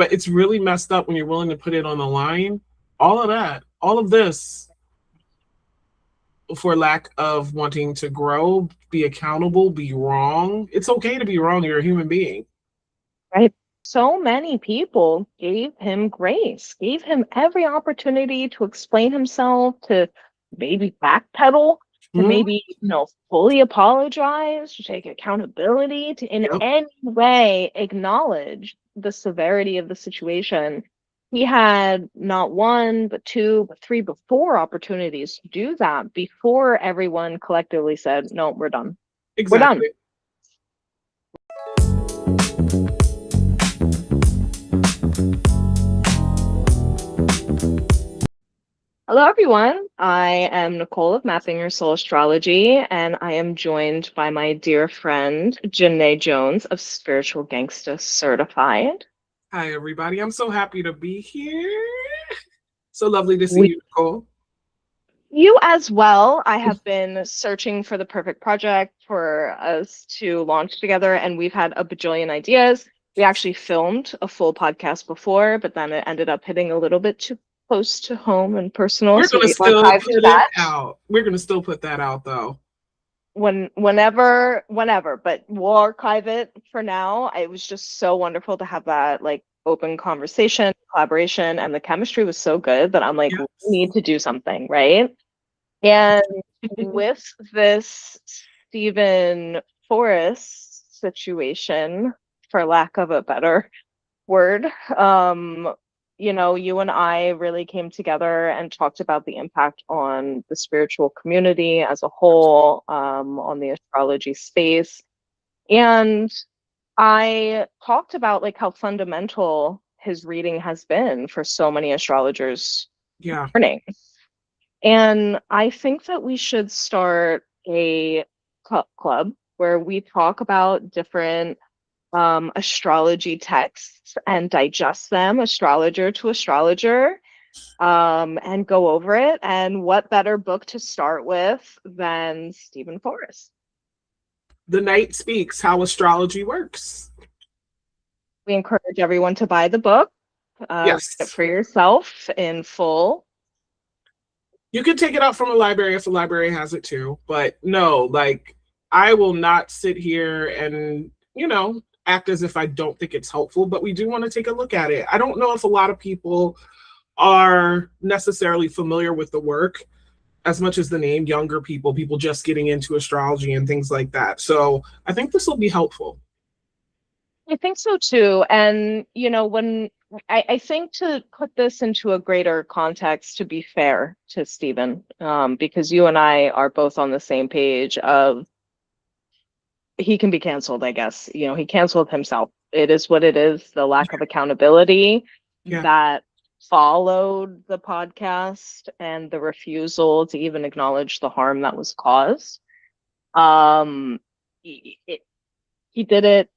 But it's really messed up when you're willing to put it on the line. All of that, all of this, for lack of wanting to grow, be accountable, be wrong. It's okay to be wrong. You're a human being. Right. So many people gave him grace, gave him every opportunity to explain himself, to maybe backpedal, to maybe, fully apologize, to take accountability, to in any way acknowledge the severity of the situation. He had not one, but two, but three, but four opportunities to do that before everyone collectively said, no, we're done. Exactly. We're done. Hello, everyone. I am Nichole of Mapping Your Soul Astrology, and I am joined by my dear friend, Janét Jones of Spiritual Gangster Certified. Hi, everybody. I'm so happy to be here. So lovely to see you, Nichole. You as well. I have been searching for the perfect project for us to launch together, and we've had a bajillion ideas. We actually filmed a full podcast before, but then it ended up hitting a little bit too close to home and personal. We're going to still put it out. We're going to still put that out, though. Whenever, but we'll archive it for now. It was just so wonderful to have that open conversation, collaboration, and the chemistry was so good that I'm like, we need to do something, right? And with this Steven Forrest situation, for lack of a better word, you and I really came together and talked about the impact on the spiritual community as a whole, on the astrology space. And I talked about how fundamental his reading has been for so many astrologers learning. And I think that we should start a club where we talk about different astrology texts and digest them astrologer to astrologer, and go over it. And what better book to start with than Steven Forrest? The Night Speaks: How Astrology Works. We encourage everyone to buy the book, read it for yourself in full. You can take it out from a library if the library has it too, but no, I will not sit here and, act as if I don't think it's helpful, but we do want to take a look at it. I don't know if a lot of people are necessarily familiar with the work as much as the name, younger people just getting into astrology and things like that. So I think this will be helpful. I think so too. And, when I think to put this into a greater context, to be fair to Steven, because you and I are both on the same page of he can be canceled, I guess. He canceled himself. It is what it is. The lack of accountability that followed the podcast and the refusal to even acknowledge the harm that was caused. He did it,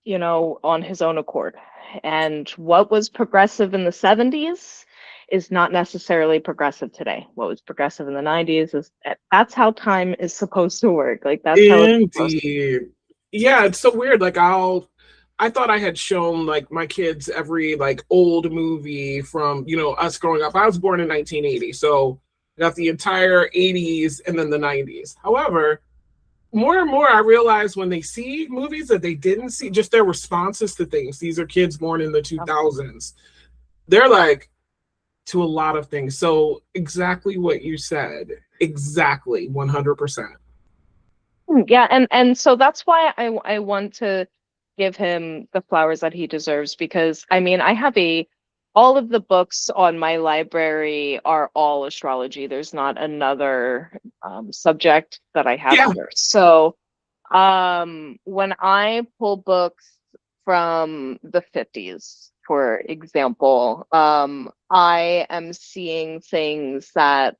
on his own accord. And what was progressive in the 70s is not necessarily progressive today. What was progressive in the 90s is that's how time is supposed to work. That's how it's supposed to. Yeah, it's so weird. I thought I had shown my kids every old movie from us growing up. I was born in 1980, so I got the entire 80s and then the 90s. However, more and more I realize when they see movies that they didn't see, just their responses to things. These are kids born in the 2000s. They're to a lot of things. So exactly what you said. Exactly 100%. Yeah, and so that's why I want to give him the flowers that he deserves, because I have all of the books on my library are all astrology. There's not another subject that I have here. So when I pull books from the 50s, for example, I am seeing things that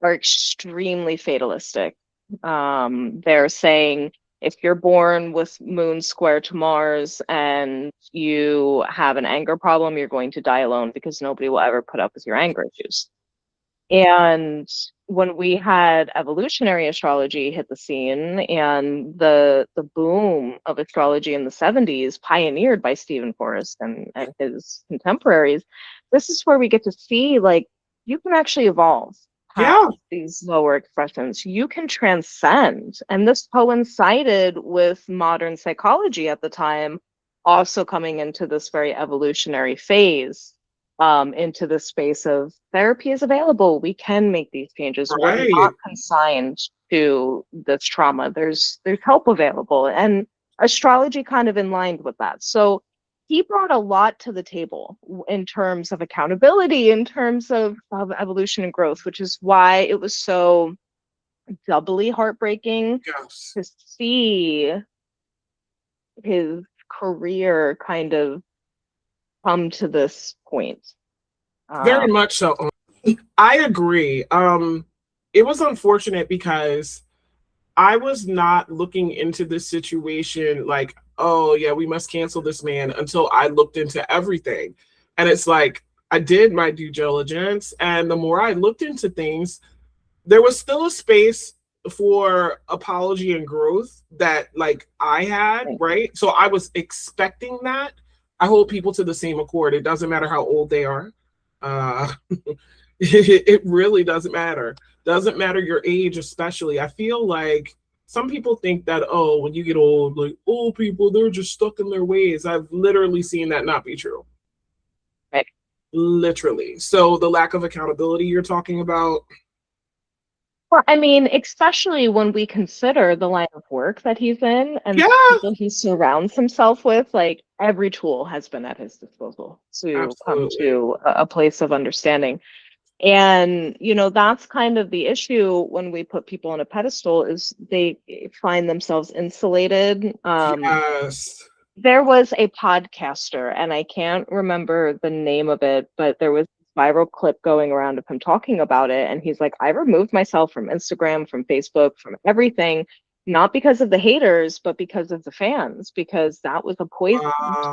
are extremely fatalistic. They're saying if you're born with Moon square to Mars and you have an anger problem, you're going to die alone because nobody will ever put up with your anger issues. And when we had evolutionary astrology hit the scene and the boom of astrology in the 70s, pioneered by Steven Forrest and his contemporaries, this is where we get to see like you can actually evolve past Yeah. these lower expressions. You can transcend. And this coincided with modern psychology at the time, also coming into this very evolutionary phase, into the space of therapy is available. We can make these changes. We're not Right. consigned to this trauma. There's help available. And astrology kind of in line with that. So he brought a lot to the table in terms of accountability, in terms of evolution and growth, which is why it was so doubly heartbreaking Yes. to see his career kind of come to this point. Very much so. I agree. It was unfortunate because I was not looking into this situation like, oh yeah, we must cancel this man until I looked into everything. And it's like I did my due diligence, and the more I looked into things, there was still a space for apology and growth that like I had, right? So I was expecting that. I hold people to the same accord. It doesn't matter how old they are. Uh it really doesn't matter. Doesn't matter your age, especially. I feel like some people think that, oh, when you get old, like old people, they're just stuck in their ways. I've literally seen that not be true. Right. Literally. So the lack of accountability you're talking about. Well, I mean, especially when we consider the line of work that he's in and Yeah, the people he surrounds himself with, like every tool has been at his disposal to come absolutely. to a place of understanding. And, you know, that's kind of the issue when we put people on a pedestal is they find themselves insulated. Yes. There was a podcaster, and I can't remember the name of it, but there was a viral clip going around of him talking about it. And he's like, I removed myself from Instagram, from Facebook, from everything, not because of the haters, but because of the fans, because that was a poison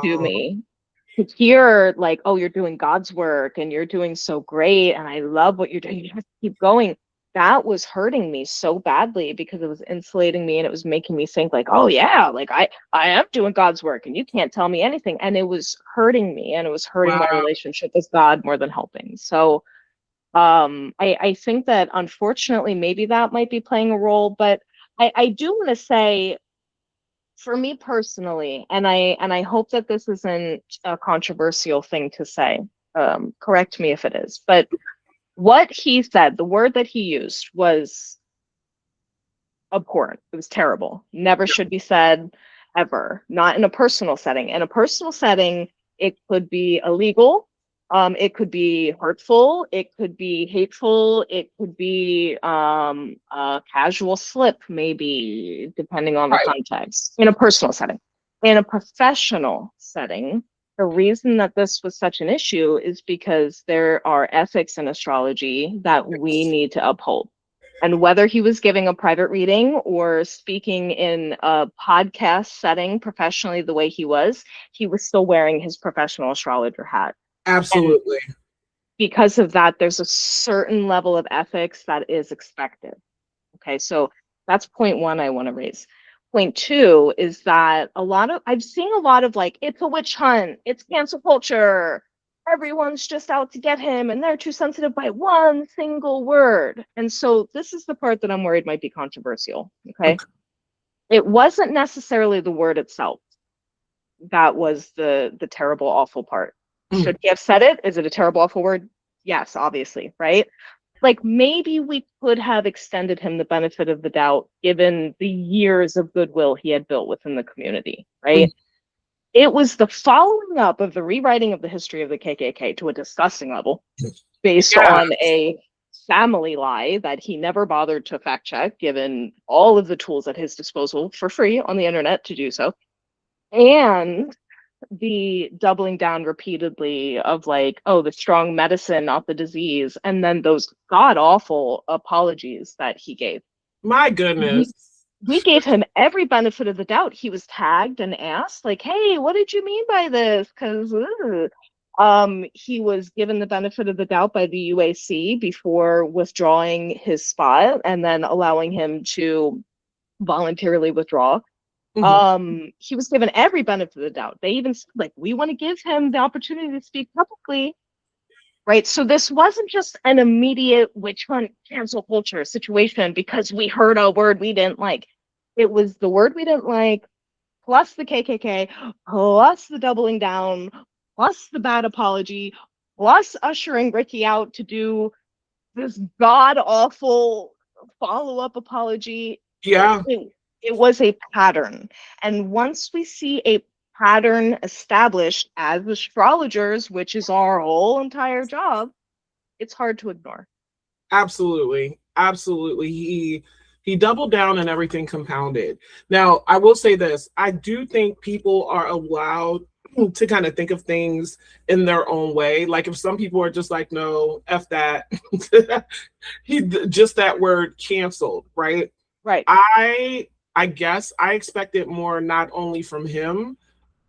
to Wow. me to hear like, oh, you're doing God's work and you're doing so great and I love what you're doing. You have to keep going. That was hurting me so badly because it was insulating me and it was making me think like, oh yeah, like I am doing God's work and you can't tell me anything. And it was hurting me and it was hurting my Wow. relationship with God more than helping. So I think that unfortunately maybe that might be playing a role, but I do want to say for me personally, and I hope that this isn't a controversial thing to say. Correct me if it is, but what he said, the word that he used was abhorrent. It was terrible. Never should be said ever. Not in a personal setting. In a personal setting, it could be illegal. It could be hurtful. It could be hateful. It could be a casual slip, maybe, depending on the Right. context. In a personal setting. In a professional setting, the reason that this was such an issue is because there are ethics in astrology that we need to uphold. And whether he was giving a private reading or speaking in a podcast setting professionally the way he was still wearing his professional astrologer hat. And Absolutely. because of that, there's a certain level of ethics that is expected. Okay, so that's point one I want to raise. Point two is that I've seen a lot of like, it's a witch hunt, it's cancel culture, everyone's just out to get him, and they're too sensitive by one single word. And so this is the part that I'm worried might be controversial. Okay. It wasn't necessarily the word itself that was the terrible, awful part. Should he have said it? Is it a terrible, awful word? Yes, obviously, right? Like maybe we could have extended him the benefit of the doubt given the years of goodwill he had built within the community, right? It was the following up of the rewriting of the history of the KKK to a disgusting level based Yeah. on a family lie that he never bothered to fact check, given all of the tools at his disposal for free on the internet to do so. And the doubling down repeatedly of like, oh, the strong medicine, not the disease, and then those god awful apologies that he gave. My goodness. We gave him every benefit of the doubt. He was tagged and asked, like, hey, what did you mean by this? Because He was given the benefit of the doubt by the UAC before withdrawing his spot and then allowing him to voluntarily withdraw. He was given every benefit of the doubt. They even said, like, we want to give him the opportunity to speak publicly, right? So this wasn't just an immediate witch hunt cancel culture situation because we heard a word we didn't like. It was the word we didn't like, plus the KKK, plus the doubling down, plus the bad apology, plus ushering Ricky out to do this god awful follow up apology. Yeah. It was a pattern. And once we see a pattern established as astrologers, which is our whole entire job, it's hard to ignore. Absolutely. Absolutely. He doubled down and everything compounded. Now, I will say this. I do think people are allowed to kind of think of things in their own way. Like if some people are just like, no, F that. Just that word canceled, right? Right. I guess I expected more not only from him,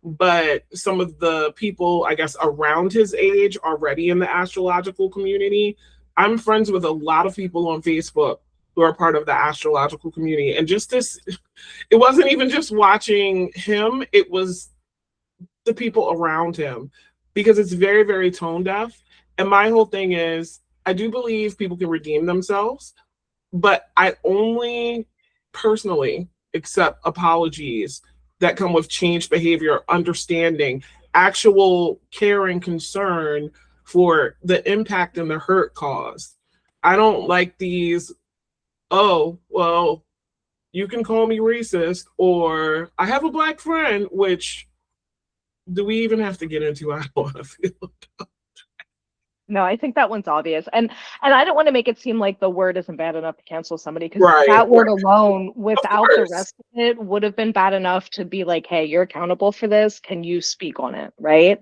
but some of the people, I guess, around his age already in the astrological community. I'm friends with a lot of people on Facebook who are part of the astrological community. And just this, it wasn't even just watching him, it was the people around him, because it's very, very tone deaf. And my whole thing is, I do believe people can redeem themselves, but I only personally accept apologies that come with changed behavior, understanding, actual care and concern for the impact and the hurt caused. I don't like these, oh, well, you can call me racist, or I have a black friend, which do we even have to get into? I don't want to feel. No, I think that one's obvious. And I don't want to make it seem like the word isn't bad enough to cancel somebody, because that word alone, without the rest of it, would have been bad enough to be like, hey, you're accountable for this. Can you speak on it? Right.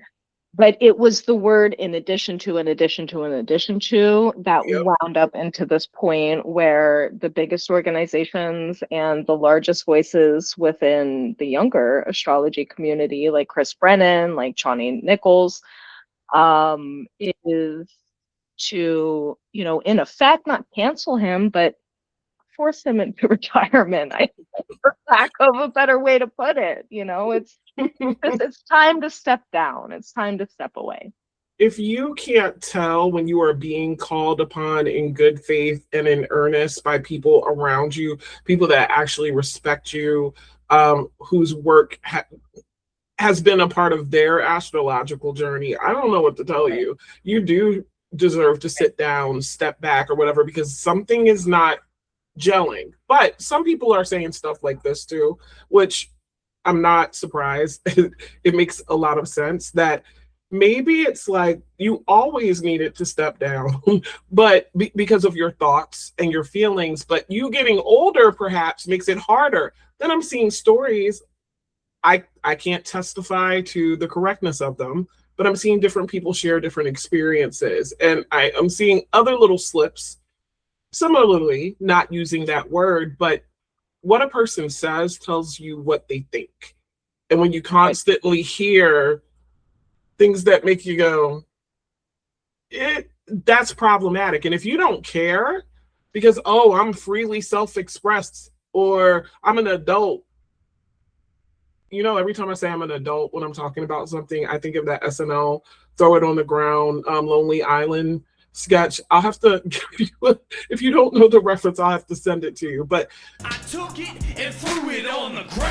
But it was the word in addition to, in addition to, in addition to, that wound up into this point where the biggest organizations and the largest voices within the younger astrology community, like Chris Brennan, like Johnny Nichols, is to, in effect, not cancel him, but force him into retirement. I think, for lack of a better way to put it, it's time to step down. It's time to step away. If you can't tell when you are being called upon in good faith and in earnest by people around you, people that actually respect you, whose work has been a part of their astrological journey, I don't know what to tell you. You do deserve to sit down, step back, or whatever, because something is not gelling. But some people are saying stuff like this too, which I'm not surprised. It makes a lot of sense that maybe it's like you always needed to step down, but because of your thoughts and your feelings, but you getting older perhaps makes it harder. Then I'm seeing stories. I can't testify to the correctness of them, but I'm seeing different people share different experiences. And I'm seeing other little slips, similarly, not using that word, but what a person says tells you what they think. And when you constantly hear things that make you go, that's problematic. And if you don't care because, oh, I'm freely self-expressed, or I'm an adult, every time I say I'm an adult when I'm talking about something, I think of that SNL Throw It on the Ground, Lonely Island sketch. I'll have to give you, if you don't know the reference, I'll have to send it to you. But I took it and threw it on the ground.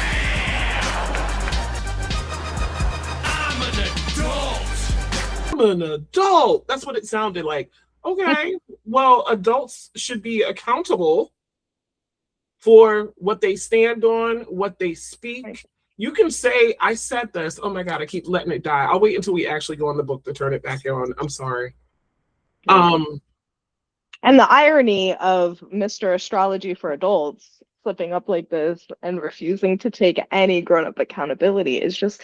I'm an adult. That's what it sounded like. Okay, well, adults should be accountable for what they stand on, what they speak. You can say, I said this. Oh my God, I keep letting it die. I'll wait until we actually go on the book to turn it back on. I'm sorry. And the irony of Mr. Astrology for Adults flipping up like this and refusing to take any grown-up accountability is just,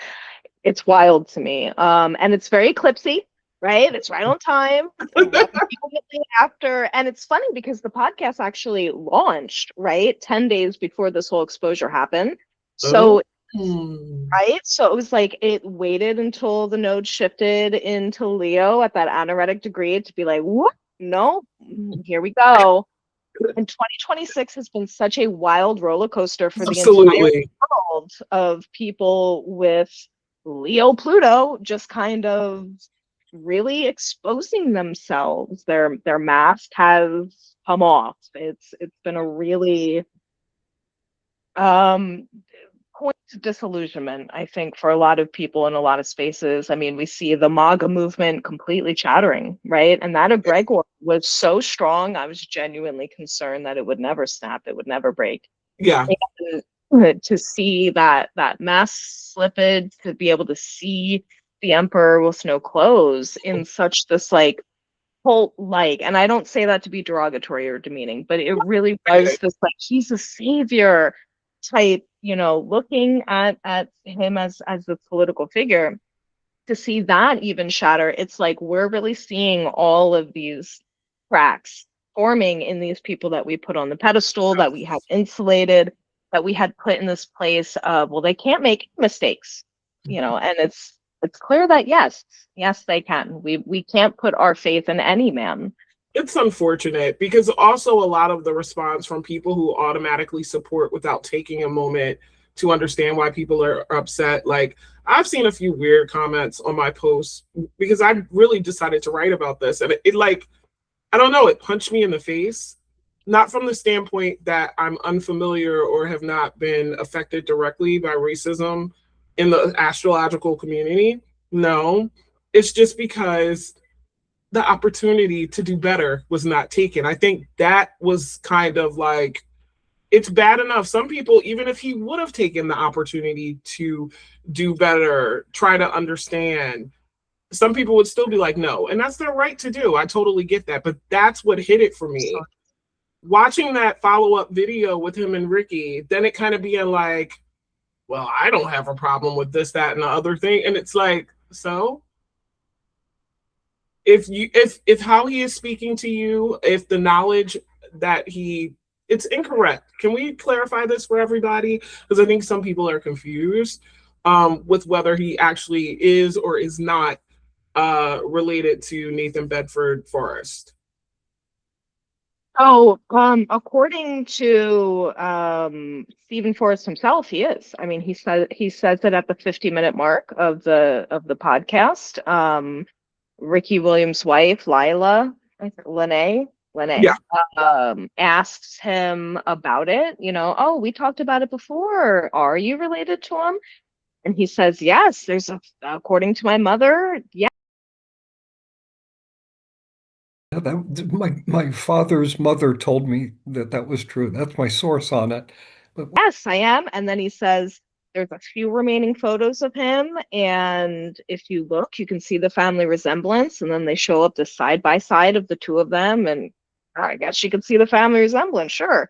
it's wild to me. And it's very eclipsy, right? It's right on time. Immediately after. And it's funny because the podcast actually launched, right? 10 days before this whole exposure happened. So Right? So it was like it waited until the node shifted into Leo at that anoretic degree to be like, whoop, no, here we go. And 2026 has been such a wild roller coaster for the entire Absolutely. world of people with Leo Pluto just kind of really exposing themselves. Their mask has come off. It's been a really point of disillusionment, I think, for a lot of people in a lot of spaces. I mean, we see the MAGA movement completely chattering, right? And that egregor was so strong, I was genuinely concerned that it would never snap, it would never break. Yeah. And to see that mass slippage, to be able to see the emperor with no clothes in such this like cult like, and I don't say that to be derogatory or demeaning, but it really was this like he's a savior type, looking at him as the political figure. To see that even shatter, it's like we're really seeing all of these cracks forming in these people that we put on the pedestal, that we have insulated, that we had put in this place of, well, they can't make mistakes, and it's clear that yes, they can. We can't put our faith in any man. It's unfortunate because also a lot of the response from people who automatically support without taking a moment to understand why people are upset. Like, I've seen a few weird comments on my posts because I really decided to write about this. And it like, I don't know, it punched me in the face. Not from the standpoint that I'm unfamiliar or have not been affected directly by racism in the astrological community. No, it's just because the opportunity to do better was not taken. I think that was kind of like, it's bad enough. Some people, even if he would have taken the opportunity to do better, try to understand, some people would still be like, no. And that's their right to do. I totally get that. But that's what hit it for me. Watching that follow-up video with him and Ricky, then it kind of being like, well, I don't have a problem with this, that, and the other thing. And it's like, so if how he is speaking to you, if the knowledge that it's incorrect. Can we clarify this for everybody? Because I think some people are confused with whether he actually is or is not related to Nathan Bedford Forrest. Oh, according to Steven Forrest himself, he is. I mean, he says it at the 50-minute mark of the podcast. Ricky Williams' wife, Lila, Lene, Yeah. asks him about it. Oh, we talked about it before. Are you related to him? And he says, yes. According to my mother, yeah. Yeah, my father's mother told me that was true. That's my source on it. But Yes, I am. And then he says there's a few remaining photos of him, and if you look, you can see the family resemblance. And then they show up the side by side of the two of them, and I guess you can see the family resemblance, sure.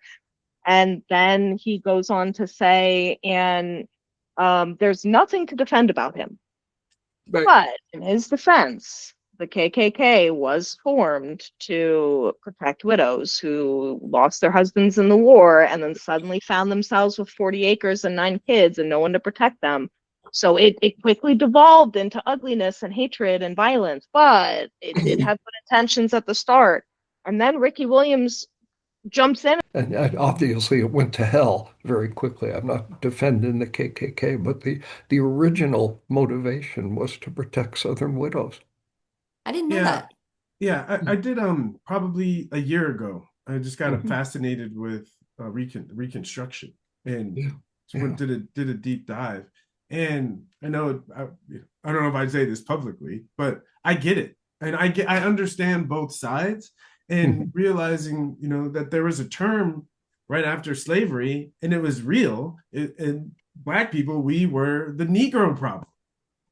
And then he goes on to say, and there's nothing to defend about him. But in his defense, the KKK was formed to protect widows who lost their husbands in the war and then suddenly found themselves with 40 acres and 9 kids and no one to protect them. So it quickly devolved into ugliness and hatred and violence, but it did have good intentions at the start. And then Ricky Williams jumps in. And obviously it went to hell very quickly. I'm not defending the KKK, but the original motivation was to protect Southern widows. I didn't know that. Yeah, I did probably a year ago. I just got fascinated with Reconstruction and did a deep dive. And I know I don't know if I'd say this publicly, but I get it. And I understand both sides, and realizing, that there was a term right after slavery and it was real. And Black people, we were the Negro problem.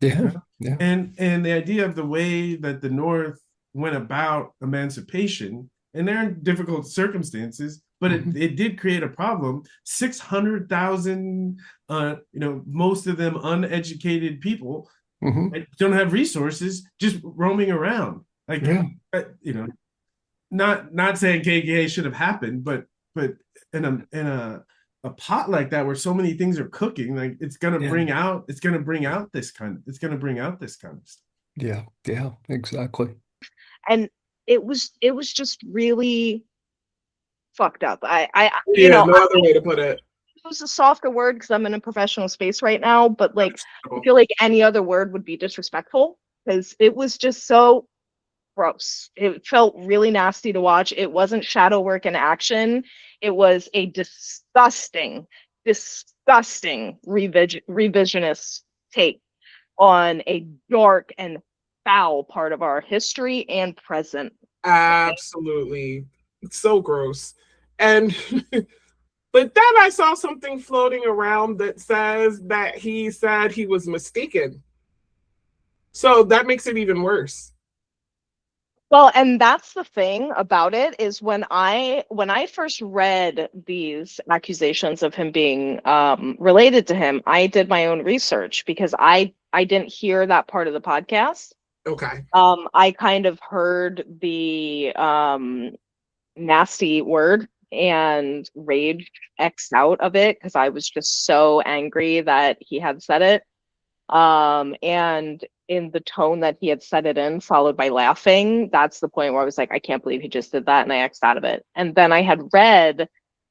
Yeah. And the idea of the way that the North went about emancipation, and they're in difficult circumstances, but it did create a problem. 600,000, most of them uneducated people don't have resources, just roaming around. Like, not saying KKK should have happened, but in a a pot like that where so many things are cooking, like it's gonna bring out this kind of stuff. Yeah, exactly. And it was just really fucked up. I no other way to put it. Use a softer word because I'm in a professional space right now, but like I feel like any other word would be disrespectful because it was just so gross. It felt really nasty to watch. It wasn't shadow work in action. It was a disgusting revisionist take on a dark and foul part of our history and present. Absolutely. It's so gross. And but then I saw something floating around that says that he said he was mistaken. So that makes it even worse. Well, and that's the thing about it is when I first read these accusations of him being related to him, I did my own research because I didn't hear that part of the podcast. Okay. I kind of heard the nasty word and rage X'd out of it because I was just so angry that he had said it. And in the tone that he had said it in, followed by laughing, that's the point where I was like, I can't believe he just did that, and I X'd out of it. And then I had read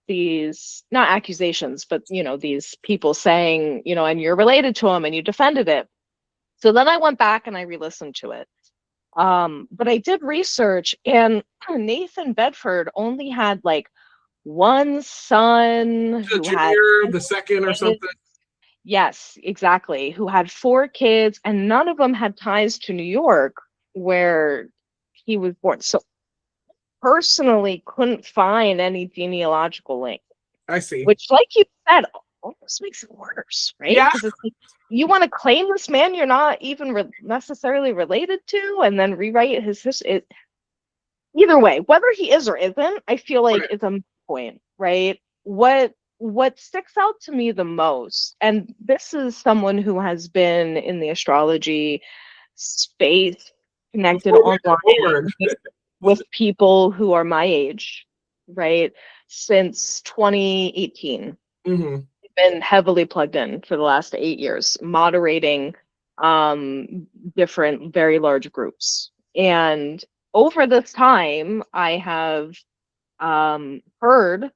these, not accusations, but, you know, these people saying, you know, and you're related to him and you defended it. So then I went back and I re-listened to it. But I did research, and Nathan Bedford only had like one son who had the second or something. Yes, exactly. Who had 4 kids, and none of them had ties to New York, where he was born. So personally couldn't find any genealogical link. I see. Which, like you said, almost makes it worse, right? Yeah. Because it's like, you want to claim this man you're not even necessarily related to, and then rewrite his history. Either way, whether he is or isn't, I feel like it's a point, right? What sticks out to me the most, and this is someone who has been in the astrology space, connected online with people who are my age, right? Since 2018. Mm-hmm. Been heavily plugged in for the last 8 years, moderating different very large groups. And over this time, I have heard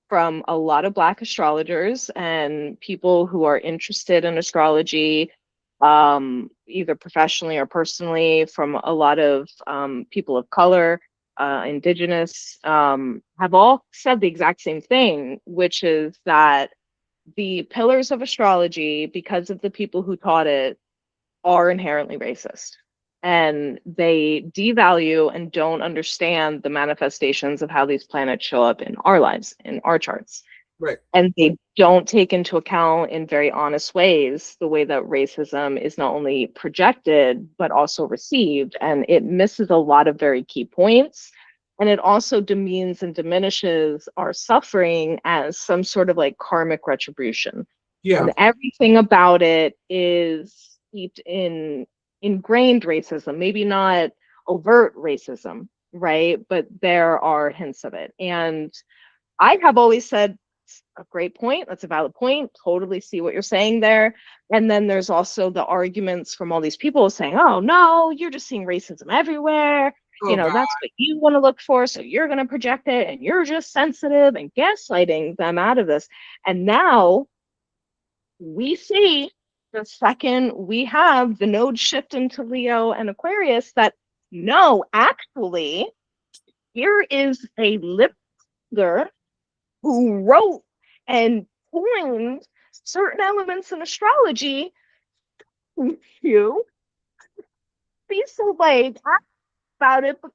from a lot of Black astrologers and people who are interested in astrology, either professionally or personally, from a lot of people of color, indigenous, have all said the exact same thing, which is that the pillars of astrology, because of the people who taught it, are inherently racist. And they devalue and don't understand the manifestations of how these planets show up in our lives, in our charts. Right. And they don't take into account in very honest ways the way that racism is not only projected, but also received. And it misses a lot of very key points. And it also demeans and diminishes our suffering as some sort of like karmic retribution. Yeah. And everything about it is steeped in ingrained racism, maybe not overt racism, right? But there are hints of it. And I have always said, a great point, that's a valid point, totally see what you're saying there. And then there's also the arguments from all these people saying, oh no, you're just seeing racism everywhere. You know, that's what you want to look for, so you're going to project it, and you're just sensitive, and gaslighting them out of this. And now we see, the second we have the node shift into Leo and Aquarius, that no, actually, here is a lip reader who wrote and coined certain elements in astrology. You be so like about it, but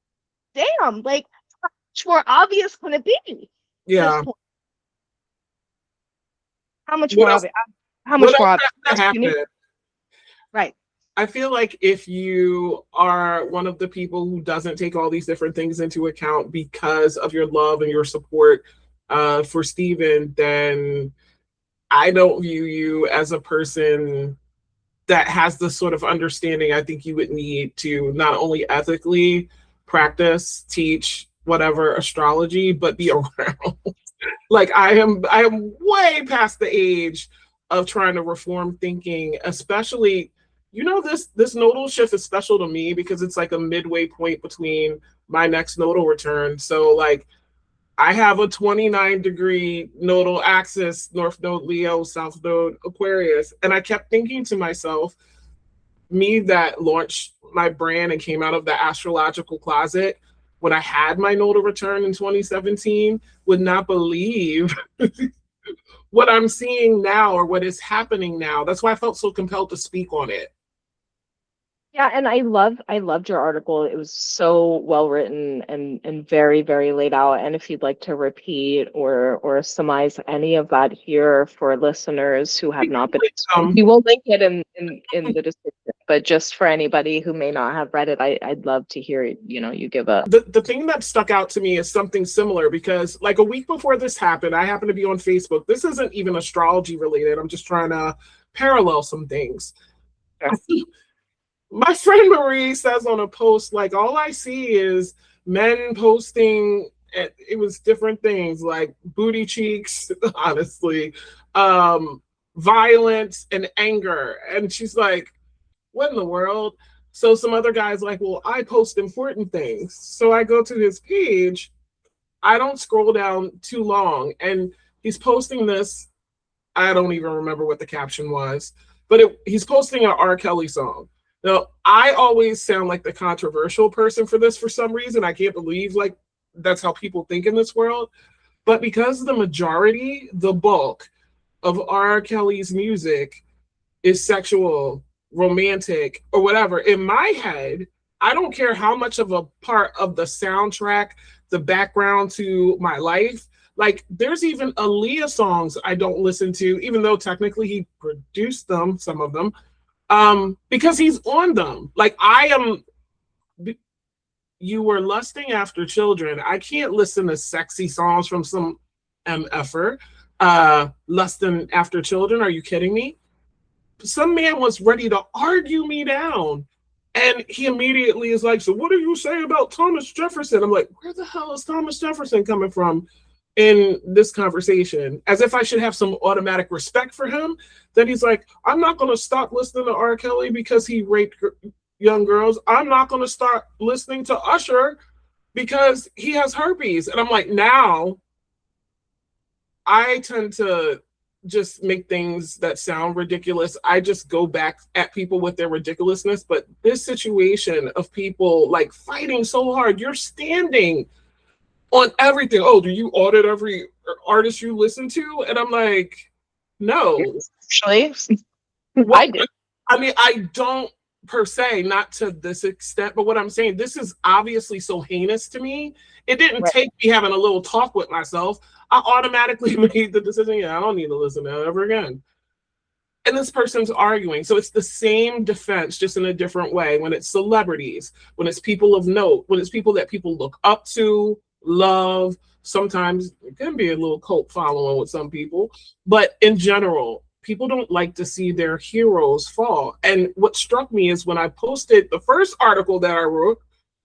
damn, like, how much more obvious can it be? Yeah. How much more obvious? How much more obvious? Right. I feel like if you are one of the people who doesn't take all these different things into account because of your love and your support for Steven, then I don't view you as a person that has the sort of understanding I think you would need to not only ethically practice, teach, whatever astrology, but be around Like I am way past the age of trying to reform thinking, especially, this nodal shift is special to me because it's like a midway point between my next nodal return. So like I have a 29-degree nodal axis, North Node Leo, South Node Aquarius. And I kept thinking to myself, me that launched my brand and came out of the astrological closet when I had my nodal return in 2017 would not believe what I'm seeing now or what is happening now. That's why I felt so compelled to speak on it. Yeah, and I loved your article. It was so well written and very, very laid out. And if you'd like to repeat or surmise any of that here for listeners who have not been, we will link it in the description. But just for anybody who may not have read it, I'd love to hear you give a. The thing that stuck out to me is something similar because like a week before this happened, I happened to be on Facebook. This isn't even astrology related. I'm just trying to parallel some things. Sure. My friend Marie says on a post, like, all I see is men posting, it was different things like booty cheeks, honestly, violence and anger. And she's like, what in the world? So some other guy's like, well, I post important things. So I go to his page. I don't scroll down too long. And he's posting this. I don't even remember what the caption was, but he's posting an R. Kelly song. Now, I always sound like the controversial person for this for some reason. I can't believe like that's how people think in this world. But because the majority, the bulk of R. Kelly's music is sexual, romantic, or whatever, in my head, I don't care how much of a part of the soundtrack, the background to my life. Like there's even Aaliyah songs I don't listen to, even though technically he produced them, some of them. Because he's on them. Like you were lusting after children. I can't listen to sexy songs from some MFer. Lusting after children. Are you kidding me? Some man was ready to argue me down. And he immediately is like, so what do you say about Thomas Jefferson? I'm like, where the hell is Thomas Jefferson coming from in this conversation? As if I should have some automatic respect for him. Then he's like, I'm not going to stop listening to R. Kelly because he raped young girls. I'm not going to start listening to Usher because he has herpes. And I'm like, now I tend to just make things that sound ridiculous. I just go back at people with their ridiculousness. But this situation of people like fighting so hard, you're standing on everything. Oh, do you audit every artist you listen to? And I'm like, no. Actually, I do. I mean, I don't per se, not to this extent, but what I'm saying, this is obviously so heinous to me. It didn't take me having a little talk with myself. I automatically made the decision, yeah, I don't need to listen to that ever again. And this person's arguing. So it's the same defense, just in a different way. When it's celebrities, when it's people of note, when it's people that people look up to, love, sometimes it can be a little cult following with some people, but in general, people don't like to see their heroes fall. And what struck me is when I posted the first article that I wrote,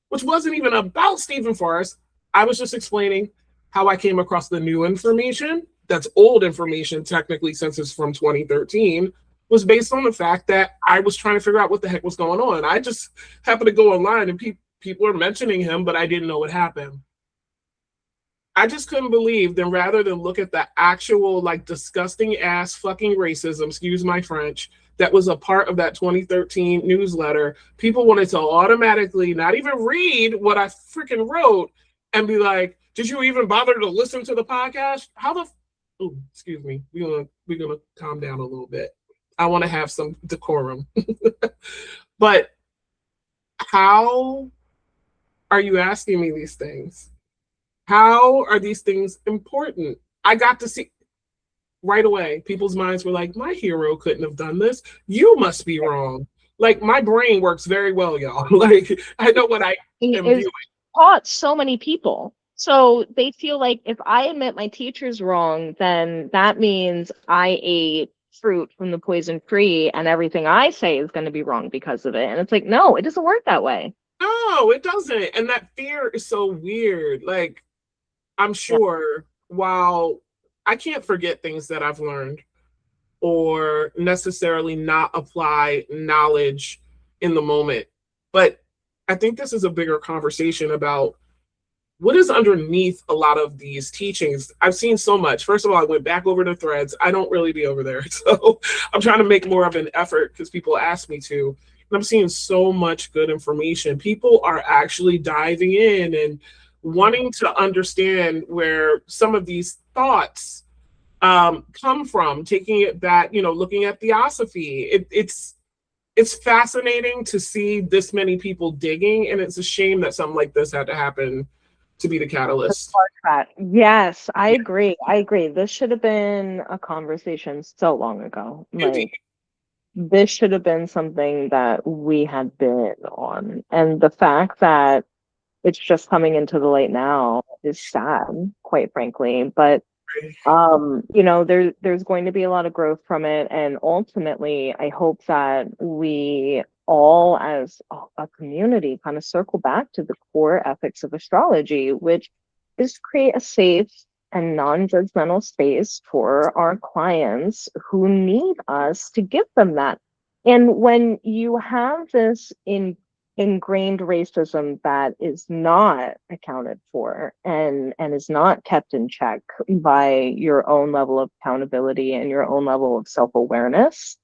which wasn't even about Steven Forrest, I was just explaining how I came across the new information. That's old information, technically, since it's from 2013, was based on the fact that I was trying to figure out what the heck was going on. I just happened to go online and people are mentioning him, but I didn't know what happened. I just couldn't believe, then rather than look at the actual like disgusting ass fucking racism, excuse my French, that was a part of that 2013 newsletter, people wanted to automatically not even read what I freaking wrote and be like, did you even bother to listen to the podcast? How the, oh, excuse me, we're gonna calm down a little bit. I want to have some decorum. But how are you asking me these things? How are these things important? I got to see right away. People's minds were like, my hero couldn't have done this. You must be wrong. Like my brain works very well, y'all. Like I know what I am doing. Taught so many people. So they feel like if I admit my teacher's wrong, then that means I ate fruit from the poison tree and everything I say is going to be wrong because of it. And it's like, no, it doesn't work that way. No, it doesn't. And that fear is so weird. Like, I'm sure while I can't forget things that I've learned or necessarily not apply knowledge in the moment. But I think this is a bigger conversation about what is underneath a lot of these teachings. I've seen so much. First of all, I went back over the threads. I don't really be over there. So I'm trying to make more of an effort because people ask me to. And I'm seeing so much good information. People are actually diving in and wanting to understand where some of these thoughts come from, taking it back, looking at theosophy. It's fascinating to see this many people digging, and it's a shame that something like this had to happen to be the catalyst. Yes, I agree. This should have been a conversation so long ago. Indeed. This should have been something that we had been on. And the fact that it's just coming into the light now is sad, quite frankly. But there's going to be a lot of growth from it, and ultimately I hope that we all as a community kind of circle back to the core ethics of astrology, which is create a safe and non-judgmental space for our clients who need us to give them that. And when you have this ingrained racism that is not accounted for and is not kept in check by your own level of accountability and your own level of self-awareness,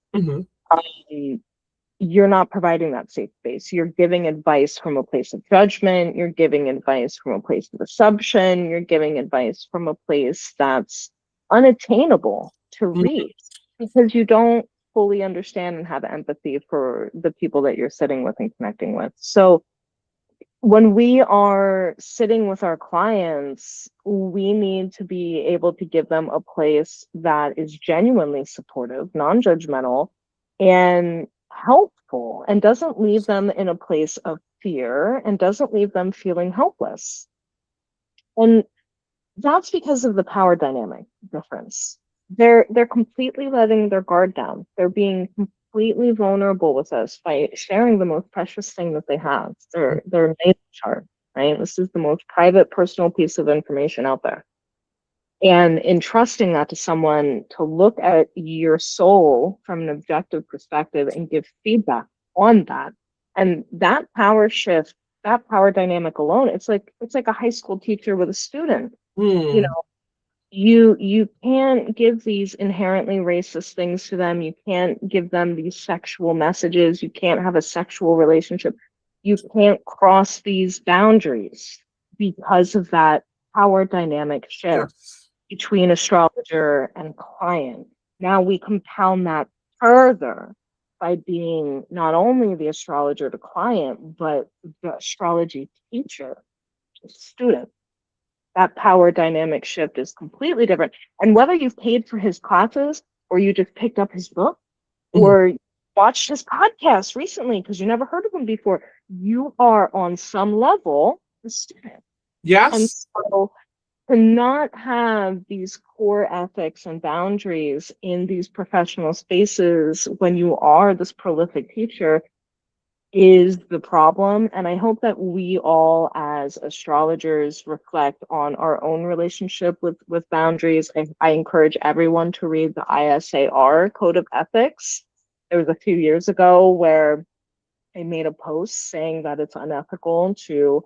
you're not providing that safe space. You're giving advice from a place of judgment. You're giving advice from a place of assumption. You're giving advice from a place that's unattainable to reach because you don't fully understand and have empathy for the people that you're sitting with and connecting with. So when we are sitting with our clients, we need to be able to give them a place that is genuinely supportive, non-judgmental, and helpful, and doesn't leave them in a place of fear and doesn't leave them feeling helpless. And that's because of the power dynamic difference. They're completely letting their guard down. They're being completely vulnerable with us by sharing the most precious thing that they have, their natal chart, right? This is the most private, personal piece of information out there. And entrusting that to someone to look at your soul from an objective perspective and give feedback on that. And that power shift, that power dynamic alone, it's like a high school teacher with a student. You can't give these inherently racist things to them. You can't give them these sexual messages. You can't have a sexual relationship. You can't cross these boundaries because of that power dynamic shift between astrologer and client. Now we compound that further by being not only the astrologer to client, but the astrology teacher to student. That power dynamic shift is completely different. And whether you've paid for his classes or you just picked up his book or watched his podcast recently because you never heard of him before, you are on some level a student. Yes. And so to not have these core ethics and boundaries in these professional spaces when you are this prolific teacher is the problem. And I hope that we all as astrologers reflect on our own relationship with boundaries. I encourage everyone to read the ISAR Code of Ethics. There was a few years ago where I made a post saying that it's unethical to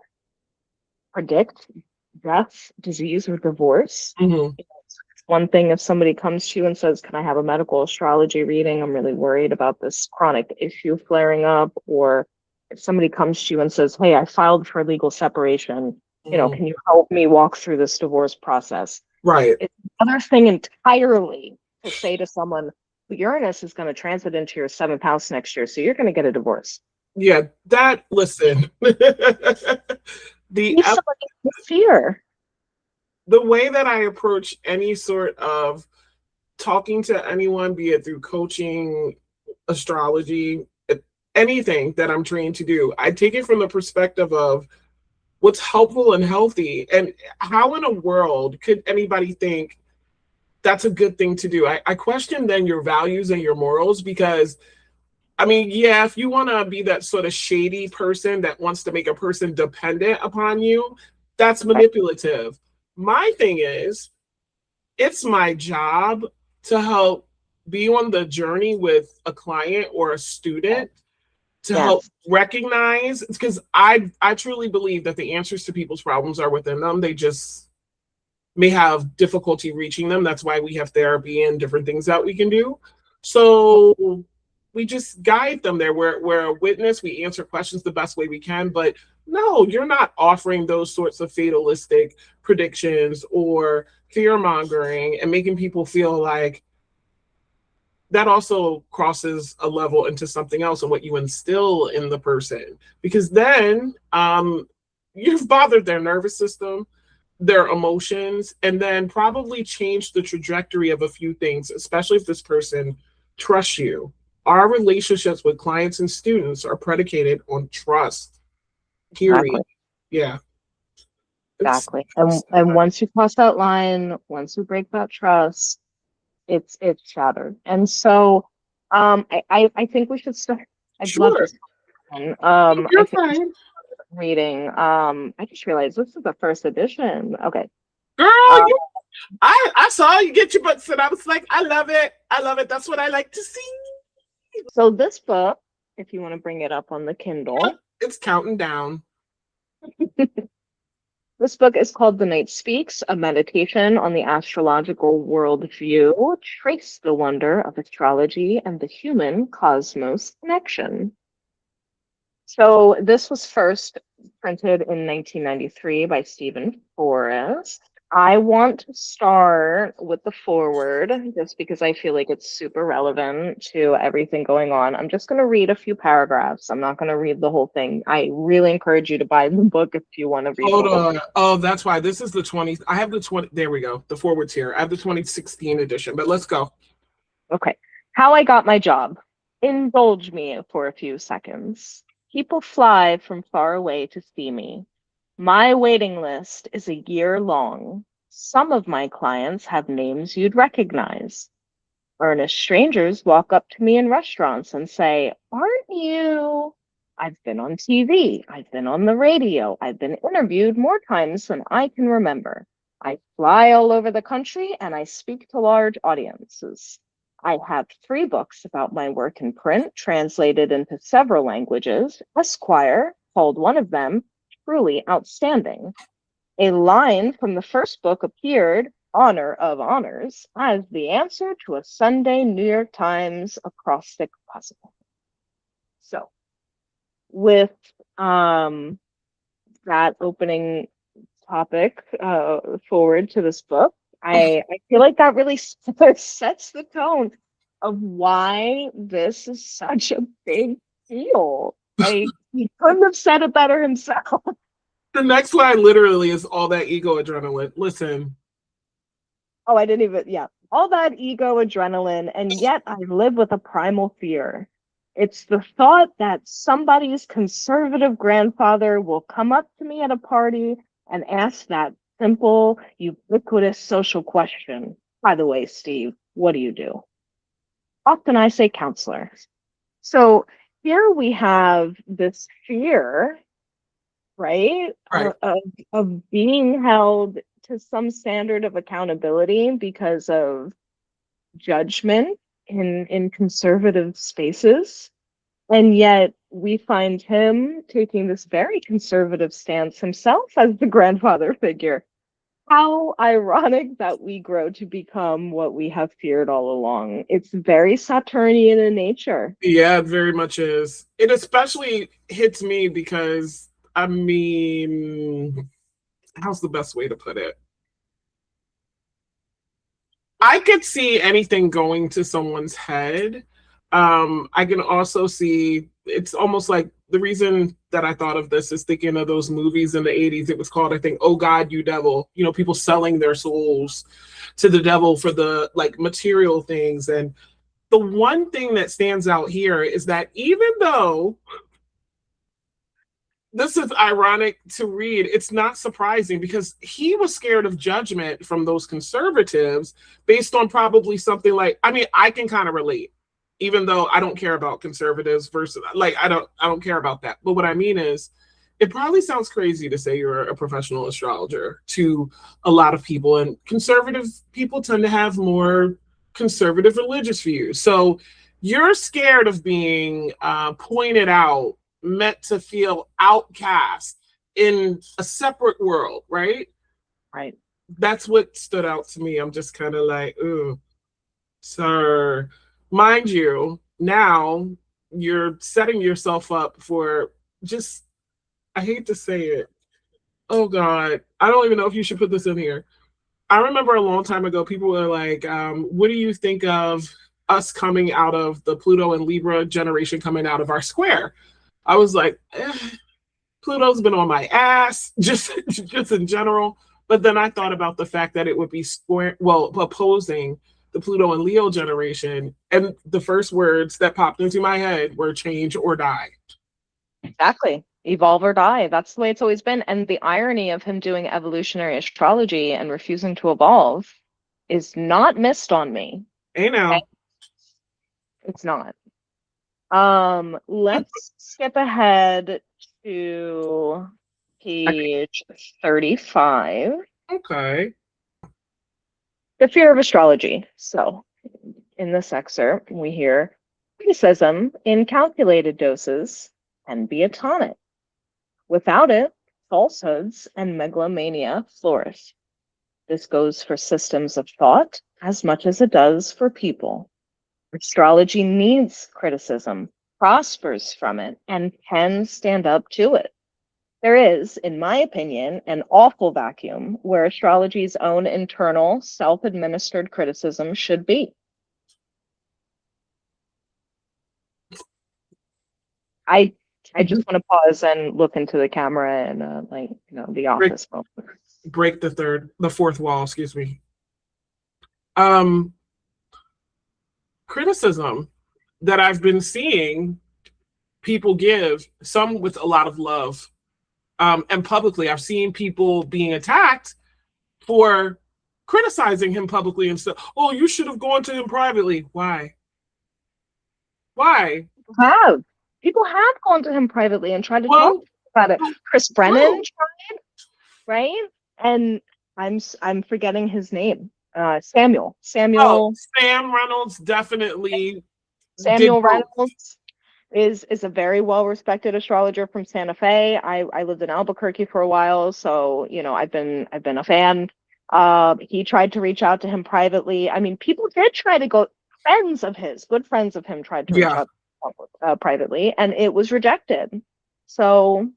predict death, disease, or divorce. It's one thing if somebody comes to you and says, can I have a medical astrology reading? I'm really worried about this chronic issue flaring up. Or if somebody comes to you and says, hey, I filed for legal separation, can you help me walk through this divorce process? Right. It's another thing entirely to say to someone, Uranus is going to transit into your 7th house next year, so you're going to get a divorce. Yeah, listen. Fear. The way that I approach any sort of talking to anyone, be it through coaching, astrology, anything that I'm trained to do, I take it from the perspective of what's helpful and healthy. And how in a world could anybody think that's a good thing to do? I question then your values and your morals, because if you want to be that sort of shady person that wants to make a person dependent upon you, that's manipulative. My thing is, it's my job to help be on the journey with a client or a student to help recognize, because I truly believe that the answers to people's problems are within them. They just may have difficulty reaching them. That's why we have therapy and different things that we can do. So we just guide them there. We're a witness. We answer questions the best way we can. But no, you're not offering those sorts of fatalistic predictions or fear mongering and making people feel like that also crosses a level into something else and what you instill in the person. Because then you've bothered their nervous system, their emotions, and then probably changed the trajectory of a few things, especially if this person trusts you. Our relationships with clients and students are predicated on trust. Period. Exactly. Yeah. Exactly. And once you cross that line, once you break that trust, it's shattered. And so I think we should start. I'd love Sure. this one. You're I think we should fine. start reading. I just realized this is the first edition. Okay. Girl, I saw you get your books and I was like, I love it. I love it. That's what I like to see. So this book, if you want to bring it up on the Kindle, it's counting down. This book is called The Night Speaks, a meditation on the astrological worldview. Trace the wonder of astrology and the human cosmos connection. So this was first printed in 1993 by Steven Forrest. I want to start with the foreword just because I feel like it's super relevant to everything going on. I'm just going to read a few paragraphs. I'm not going to read the whole thing. I really encourage you to buy the book if you want to read Hold the whole on. thing. Oh, that's why. This is the 20. I have the 20. There we go. The foreword's here. I have the 2016 edition, but let's go. Okay. How I got my job. Indulge me for a few seconds. People fly from far away to see me. My waiting list is a year long. Some of my clients have names you'd recognize. Earnest strangers walk up to me in restaurants and say, "Aren't you?" I've been on TV. I've been on the radio. I've been interviewed more times than I can remember. I fly all over the country and I speak to large audiences. I have 3 books about my work in print, translated into several languages. Esquire called one of them truly outstanding. A line from the first book appeared, Honor of Honors, as the answer to a Sunday New York Times acrostic puzzle. So, with that opening topic forward to this book, I feel like that really sets the tone of why this is such a big deal. Like, he couldn't have said it better himself. The next line literally is all that ego adrenaline. Listen. Oh, I didn't even, yeah. All that ego adrenaline, and yet I live with a primal fear. It's the thought that somebody's conservative grandfather will come up to me at a party and ask that simple, ubiquitous social question. By the way, Steve, what do you do? Often I say counselor. So here we have this fear, right? Of being held to some standard of accountability because of judgment in conservative spaces. And yet we find him taking this very conservative stance himself as the grandfather figure. How ironic that we grow to become what we have feared all along. It's very Saturnian in nature. Yeah, it very much is. It especially hits me because, I mean, how's the best way to put it? I could see anything going to someone's head. I can also see, it's almost like the reason that I thought of this is thinking of those movies in the 80s. It was called, I think, Oh God, You Devil. You know, people selling their souls to the devil for the like material things. And the one thing that stands out here is that even though this is ironic to read, it's not surprising because he was scared of judgment from those conservatives based on probably something like, I mean, I can kind of relate, even though I don't care about conservatives versus, like, I don't care about that. But what I mean is, it probably sounds crazy to say you're a professional astrologer to a lot of people, and conservative people tend to have more conservative religious views. So you're scared of being pointed out, meant to feel outcast in a separate world, right? Right. That's what stood out to me. I'm just kind of like, ooh, sir. Mind you, now you're setting yourself up for just, I hate to say it. Oh God, I don't even know if you should put this in here. I remember a long time ago, people were like, what do you think of us coming out of the Pluto and Libra generation coming out of our square? I was like, Pluto's been on my ass, just in general. But then I thought about the fact that it would be opposing the Pluto and Leo generation. And the first words that popped into my head were change or die. Exactly. Evolve or die. That's the way it's always been. And the irony of him doing evolutionary astrology and refusing to evolve is not missed on me. Hey now. Okay? It's not. Let's skip ahead to page 35. Okay. The fear of astrology. So, in this excerpt, we hear criticism in calculated doses can be a tonic. Without it, falsehoods and megalomania flourish. This goes for systems of thought as much as it does for people. Astrology needs criticism, prospers from it, and can stand up to it. There is, in my opinion, an awful vacuum where astrology's own internal, self-administered criticism should be. I just want to pause and look into the camera and the office moment. Break the fourth wall, excuse me. Criticism that I've been seeing people give, some with a lot of love, and publicly. I've seen people being attacked for criticizing him publicly and stuff. Oh, you should have gone to him privately. Why? People have gone to him privately and tried to talk about it. Chris Brennan tried, right? And I'm forgetting his name. Samuel. Oh, Sam Reynolds definitely. Samuel Reynolds is a very well-respected astrologer from Santa Fe. I lived in Albuquerque for a while, so I've been a fan. He tried to reach out to him privately. I mean, people did try to go. Friends of his, good friends of him, tried to reach out privately, and it was rejected. So,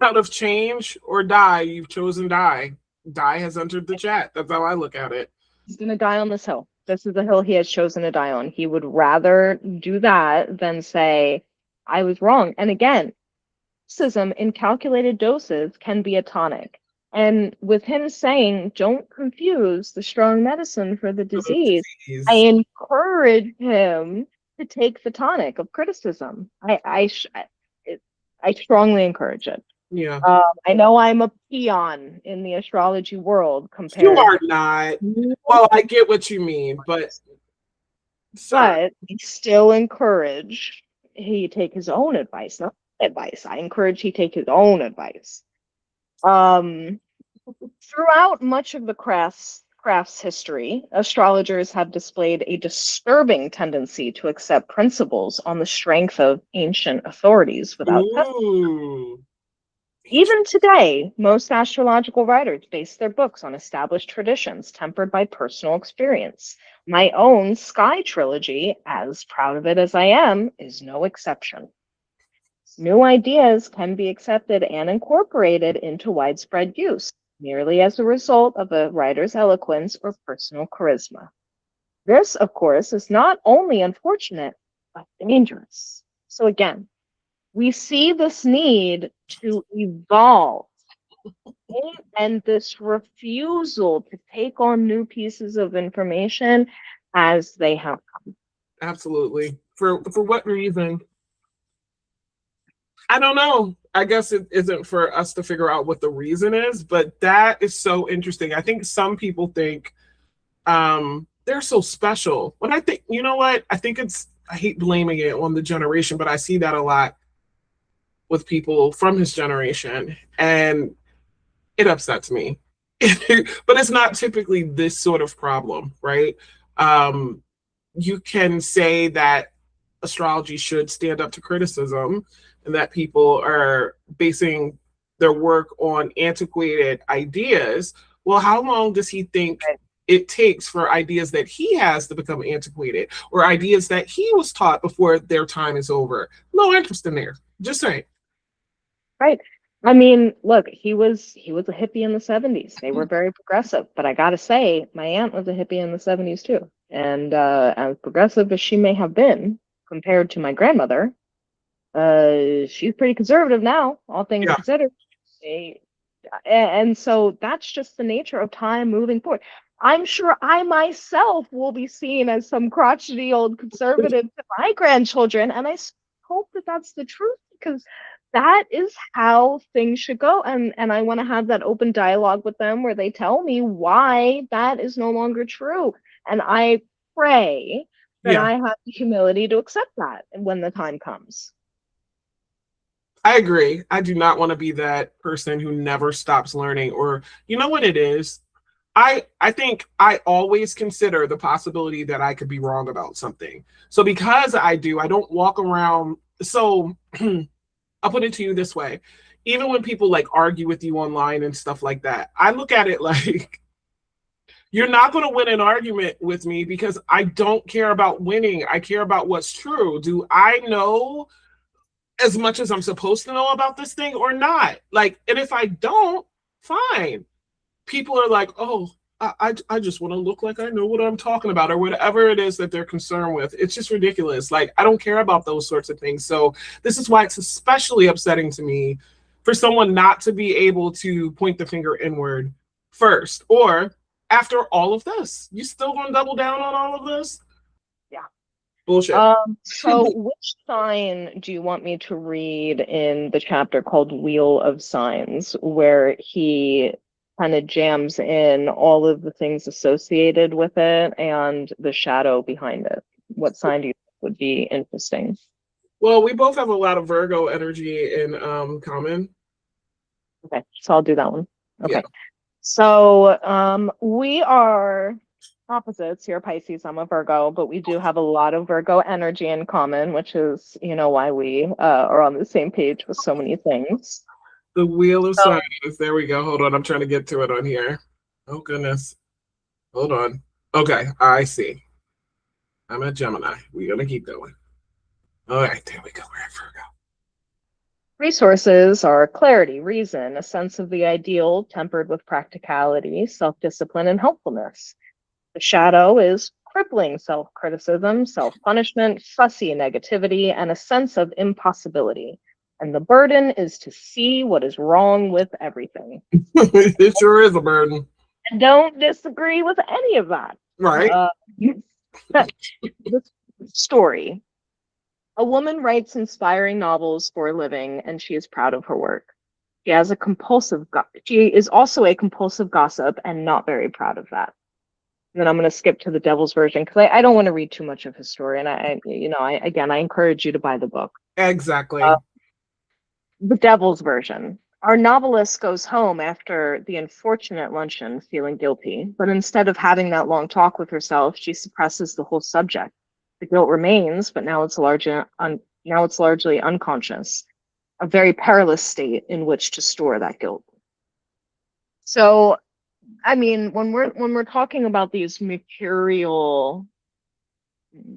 out of change or die, you've chosen die. Die has entered the chat. That's how I look at it. He's gonna die on this hill. This is the hill he has chosen to die on. He would rather do that than say, I was wrong. And again, criticism in calculated doses can be a tonic. And with him saying, don't confuse the strong medicine for the disease, I encourage him to take the tonic of criticism. I strongly encourage it. Yeah. I know I'm a peon in the astrology world compared. You are not. Well, I get what you mean, but I still encourage he take his own advice, not advice. I encourage he take his own advice. Throughout much of the craft's history, astrologers have displayed a disturbing tendency to accept principles on the strength of ancient authorities without testing. Even today, most astrological writers base their books on established traditions tempered by personal experience. My own Sky trilogy, as proud of it as I am, is no exception. New ideas can be accepted and incorporated into widespread use, merely as a result of a writer's eloquence or personal charisma. This, of course, is not only unfortunate, but dangerous. So again, we see this need to evolve and this refusal to take on new pieces of information as they have come. Absolutely. For what reason? I don't know. I guess it isn't for us to figure out what the reason is, but that is so interesting. I think some people think they're so special. When I think, you know what? I think I hate blaming it on the generation, but I see that a lot. with people from his generation, and it upsets me. But it's not typically this sort of problem, right? You can say that astrology should stand up to criticism and that people are basing their work on antiquated ideas. Well, how long does he think it takes for ideas that he has to become antiquated, or ideas that he was taught before their time is over? No interest in there. Just saying. Right. I mean, look, he was a hippie in the 70s. They were very progressive, but I gotta say, my aunt was a hippie in the 70s too. And as progressive as she may have been compared to my grandmother, she's pretty conservative now, all things Yeah. considered. And so that's just the nature of time moving forward. I'm sure I myself will be seen as some crotchety old conservative to my grandchildren, and I hope that that's the truth, because that is how things should go. And I want to have that open dialogue with them where they tell me why that is no longer true. And I pray that I have the humility to accept that when the time comes. I agree. I do not want to be that person who never stops learning. Or, you know what it is? I think I always consider the possibility that I could be wrong about something. So because I do, I don't walk around. So I'll put it to you this way. Even when people like argue with you online and stuff like that, I look at it like, you're not going to win an argument with me because I don't care about winning. I care about what's true. Do I know as much as I'm supposed to know about this thing or not? Like, and if I don't, fine. People are like, oh, I just want to look like I know what I'm talking about, or whatever it is that they're concerned with. It's just ridiculous. Like, I don't care about those sorts of things. So this is why it's especially upsetting to me for someone not to be able to point the finger inward first, or after all of this, you still gonna double down on all of this? Yeah. Bullshit. So which sign do you want me to read in the chapter called Wheel of Signs, where he kind of jams in all of the things associated with it and the shadow behind it? What sign do you think would be interesting? Well, we both have a lot of Virgo energy in common. Okay, so I'll do that one. Okay. Yeah. So we are opposites here, Pisces. I'm a Virgo, but we do have a lot of Virgo energy in common, which is, you know, why we are on the same page with so many things. The Wheel of Signs. There we go. Hold on. I'm trying to get to it on here. Oh, goodness. Hold on. Okay. I see. I'm at Gemini. We're going to keep going. All right. There we go. We're at Virgo. Resources are clarity, reason, a sense of the ideal tempered with practicality, self-discipline, and helpfulness. The shadow is crippling self-criticism, self-punishment, fussy negativity, and a sense of impossibility. And the burden is to see what is wrong with everything. It sure is a burden. And don't disagree with any of that. Right. The story. A woman writes inspiring novels for a living, and she is proud of her work. She is also a compulsive gossip and not very proud of that. And then I'm going to skip to the Devil's version because I don't want to read too much of his story. And I encourage you to buy the book. Exactly. The Devil's version. Our novelist goes home after the unfortunate luncheon feeling guilty, but instead of having that long talk with herself, she suppresses the whole subject. The guilt remains, but now it's largely unconscious, a very perilous state in which to store that guilt. So, I mean, when we're talking about these mercurial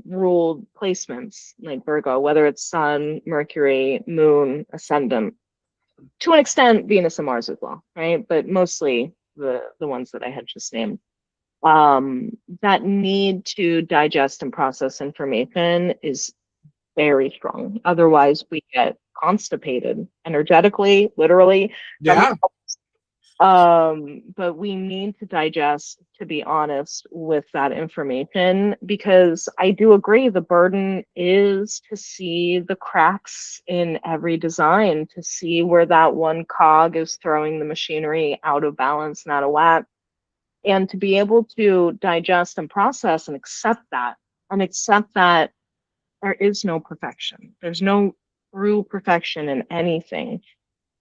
ruled placements like Virgo, whether it's Sun, Mercury, Moon, Ascendant, to an extent Venus and Mars as well, right? But mostly the ones that I had just named. That need to digest and process information is very strong. Otherwise, we get constipated energetically, literally. Yeah. But we need to digest, to be honest, with that information, because I do agree the burden is to see the cracks in every design, to see where that one cog is throwing the machinery out of balance and out of whack, and to be able to digest and process and accept that there is no perfection. There's no true perfection in anything,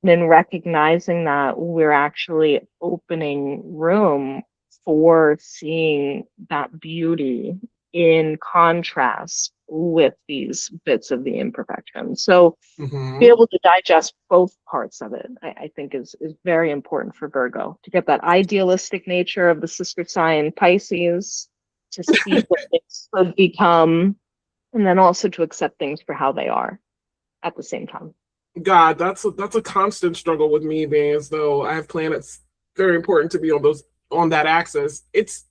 then recognizing that we're actually opening room for seeing that beauty in contrast with these bits of the imperfection. So be able to digest both parts of it, I think is very important for Virgo, to get that idealistic nature of the sister sign Pisces, to see what things could become, and then also to accept things for how they are at the same time. God, that's a constant struggle with me, being as though I have planets very important to be on that axis. It's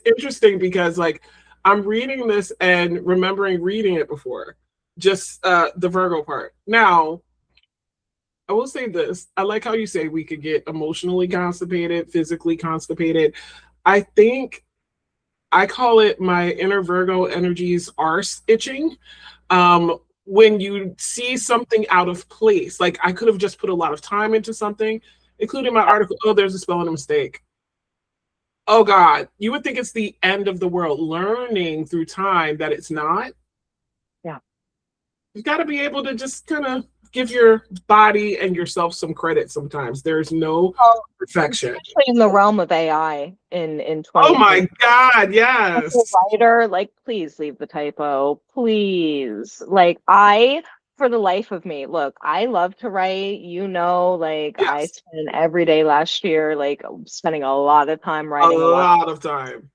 interesting because like I'm reading this and remembering reading it before, just the Virgo part. Now, I will say this. I like how you say we could get emotionally constipated, physically constipated. I think I call it my inner Virgo energies arse itching. When you see something out of place, like I could have just put a lot of time into something, including my article. Oh, there's a spelling mistake. Oh God, you would think it's the end of the world. Learning through time that it's not. Yeah. You've got to be able to just kind of give your body and yourself some credit sometimes. There's no perfection. Especially in the realm of AI in 20. Oh my God, yes. As a writer, like, please leave the typo. Please. Like, for the life of me, look, I love to write, like Yes. I spent every day last year, like spending a lot of time writing. A lot of time.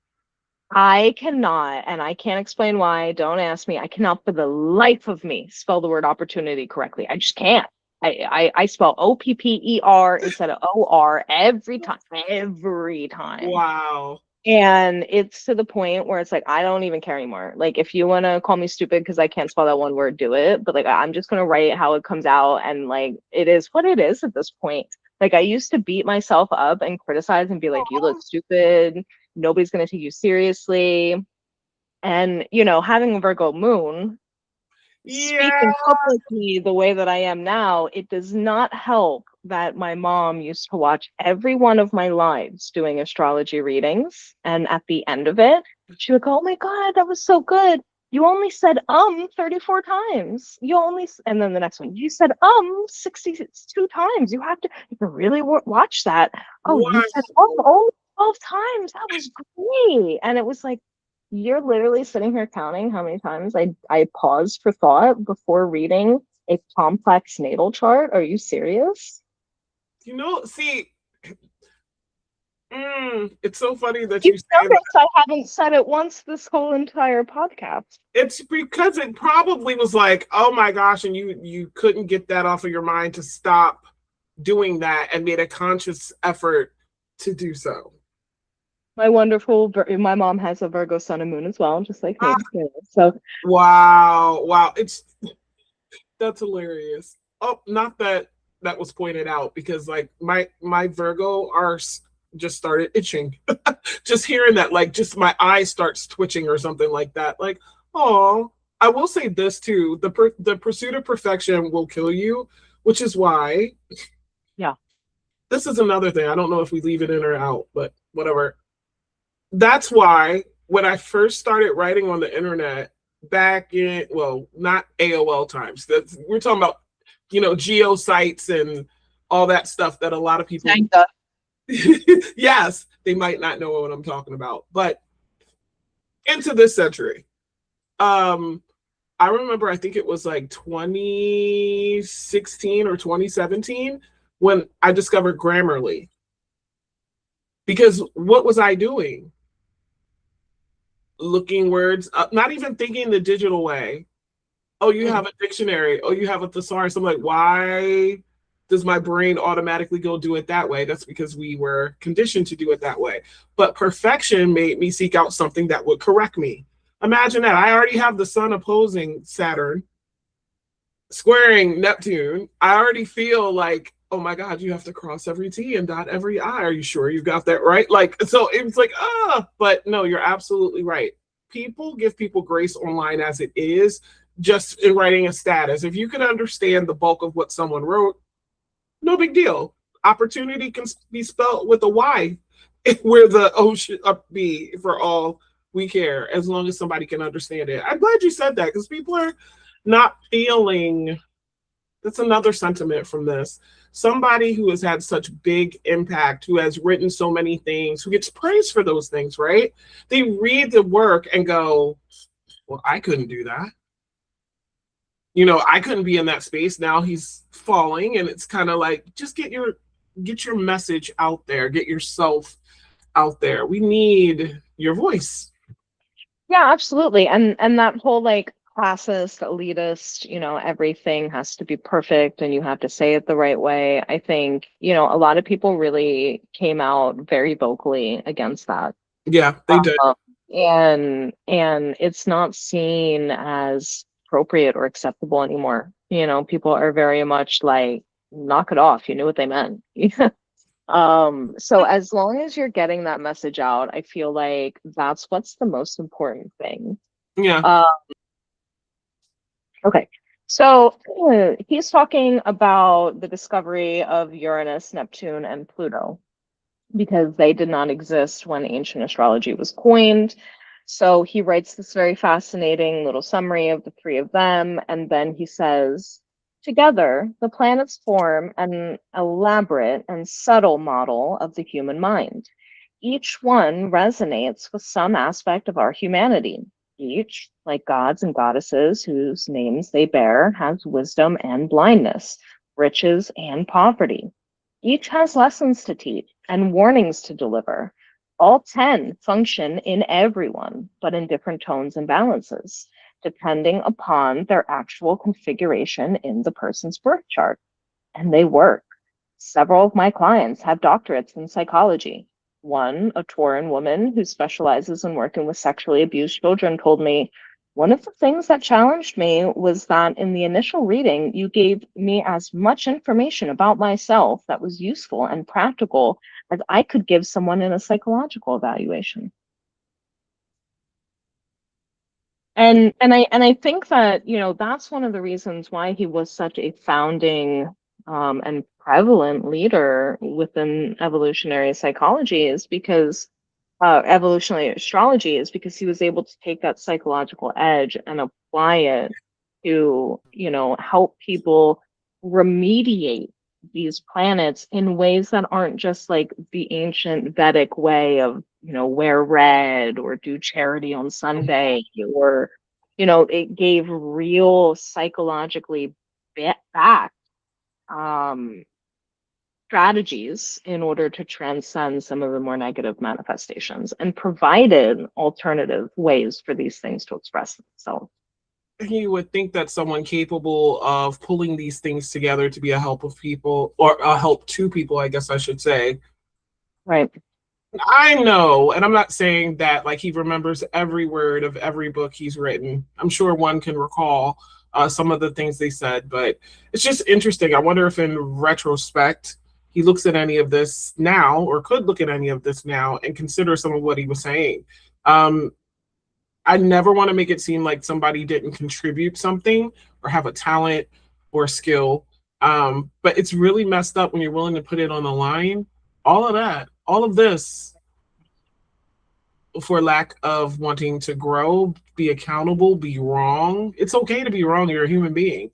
I cannot, and I can't explain why, don't ask me. I cannot for the life of me spell the word opportunity correctly. I just can't. I spell OPPER instead of OR every time. Wow. And it's to the point where it's like, I don't even care anymore. Like, if you want to call me stupid because I can't spell that one word, do it. But like, I'm just going to write how it comes out. And like, it is what it is at this point. Like, I used to beat myself up and criticize and be like, you look stupid. Nobody's going to take you seriously. And, having a Virgo moon, speaking publicly the way that I am now, it does not help that my mom used to watch every one of my lives doing astrology readings. And at the end of it, she would go, oh my God, that was so good. You only said 34 times. And then the next one, you said 62 times. You have to really watch that. Oh, Wow. you said only 12 times. That was great. And it was like, you're literally sitting here counting how many times I paused for thought before reading a complex natal chart. Are you serious? See, it's so funny that you say that. I haven't said it once this whole entire podcast. It's because it probably was like, oh my gosh, and you couldn't get that off of your mind to stop doing that and made a conscious effort to do so. My mom has a Virgo sun and moon as well, just like me. So wow, that's hilarious. Oh, not that was pointed out, because like my Virgo arse just started itching. Just hearing that, like, just my eye starts twitching or something like that. Like, oh, I will say this too: the pursuit of perfection will kill you, which is why. Yeah. This is another thing. I don't know if we leave it in or out, but whatever. That's why when I first started writing on the internet back in, well, not AOL times. We're talking about, geo sites and all that stuff that a lot of people. Yes, they might not know what I'm talking about, but into this century, I remember, I think it was like 2016 or 2017 when I discovered Grammarly. Because what was I doing? Looking words up, not even thinking the digital way. Oh, you have a dictionary. Oh, you have a thesaurus. I'm like, why does my brain automatically go do it that way? That's because we were conditioned to do it that way. But perfection made me seek out something that would correct me. Imagine that. I already have the sun opposing Saturn, squaring Neptune. I already feel like, oh my God, you have to cross every T and dot every I. Are you sure you've got that right? Like, so it's like, but no, you're absolutely right. People give people grace online as it is, just in writing a status. If you can understand the bulk of what someone wrote, no big deal. Opportunity can be spelled with a Y, where the O should be, for all we care, as long as somebody can understand it. I'm glad you said that, because people are not feeling That's another sentiment from this. Somebody who has had such big impact, who has written so many things, who gets praised for those things, right? They read the work and go, well, I couldn't do that. You know, I couldn't be in that space. Now he's falling, and it's kind of like, just get your message out there, get yourself out there. We need your voice. Yeah, absolutely. And that whole like classist, elitist, everything has to be perfect and you have to say it the right way. I think, a lot of people really came out very vocally against that. Yeah, they did. And it's not seen as appropriate or acceptable anymore. People are very much like, knock it off. You knew what they meant. So as long as you're getting that message out, I feel like that's what's the most important thing. Yeah. Okay. So he's talking about the discovery of Uranus, Neptune, and Pluto because they did not exist when ancient astrology was coined. So he writes this very fascinating little summary of the three of them, and then he says, together, the planets form an elaborate and subtle model of the human mind. Each one resonates with some aspect of our humanity. Each, like gods and goddesses whose names they bear, has wisdom and blindness, riches and poverty. Each has lessons to teach and warnings to deliver. All 10 function in everyone, but in different tones and balances, depending upon their actual configuration in the person's birth chart. And they work. Several of my clients have doctorates in psychology. One, a Tauran woman who specializes in working with sexually abused children, told me, one of the things that challenged me was that in the initial reading, you gave me as much information about myself that was useful and practical as I could give someone in a psychological evaluation. And I think that, that's one of the reasons why he was such a founding and prevalent leader within evolutionary psychology is because evolutionary astrology is because he was able to take that psychological edge and apply it to, help people remediate these planets in ways that aren't just like the ancient Vedic way of, wear red or do charity on Sunday, or, it gave real psychologically back strategies in order to transcend some of the more negative manifestations and provided alternative ways for these things to express themselves. You would think that someone capable of pulling these things together to be a help of people, or a help to people, I guess I should say. Right. I know, and I'm not saying that like he remembers every word of every book he's written. I'm sure one can recall some of the things they said, but it's just interesting. I wonder if in retrospect, he looks at any of this now, or could look at any of this now and consider some of what he was saying. I never want to make it seem like somebody didn't contribute something or have a talent or a skill. But it's really messed up when you're willing to put it on the line. All of that, all of this, for lack of wanting to grow, be accountable, be wrong. It's okay to be wrong. You're a human being.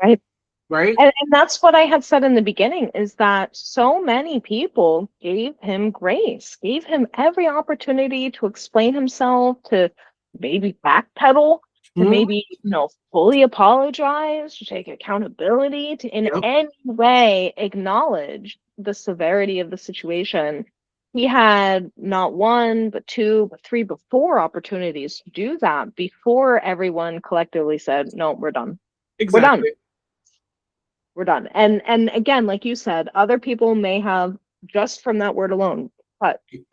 Right. Right. And that's what I had said in the beginning, is that so many people gave him grace, gave him every opportunity to explain himself, to maybe backpedal, to maybe, fully apologize, to take accountability, to in any way acknowledge the severity of the situation. He had not one, but two, but three, but four opportunities to do that before everyone collectively said, no, we're done. Exactly. We're done. And again, like you said, other people may have just from that word alone,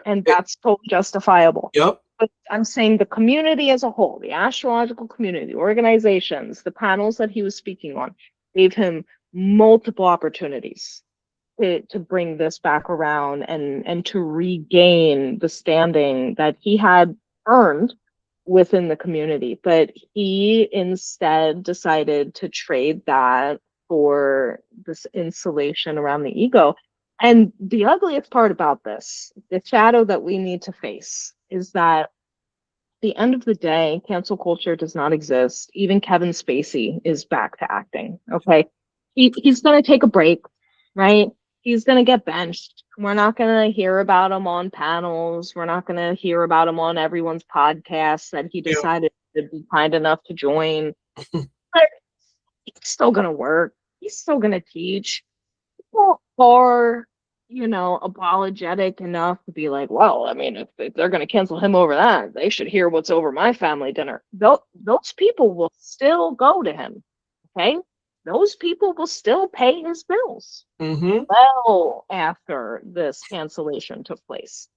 and that's totally justifiable. Yep. But I'm saying the community as a whole, the astrological community, the organizations, the panels that he was speaking on, gave him multiple opportunities to bring this back around and to regain the standing that he had earned within the community. But he instead decided to trade that for this insulation around the ego. And the ugliest part about this, the shadow that we need to face, is that at the end of the day, cancel culture does not exist. Even Kevin Spacey is back to acting. Okay. he's going to take a break, right? He's going to get benched. We're not going to hear about him on panels. We're not going to hear about him on everyone's podcasts that he Yeah. decided to be kind enough to join. But he's still going to work. He's still going to teach. People are, apologetic enough to be like, well, I mean, if they're going to cancel him over that, they should hear what's over my family dinner. Those people will still go to him. Okay? Those people will still pay his bills well after this cancellation took place.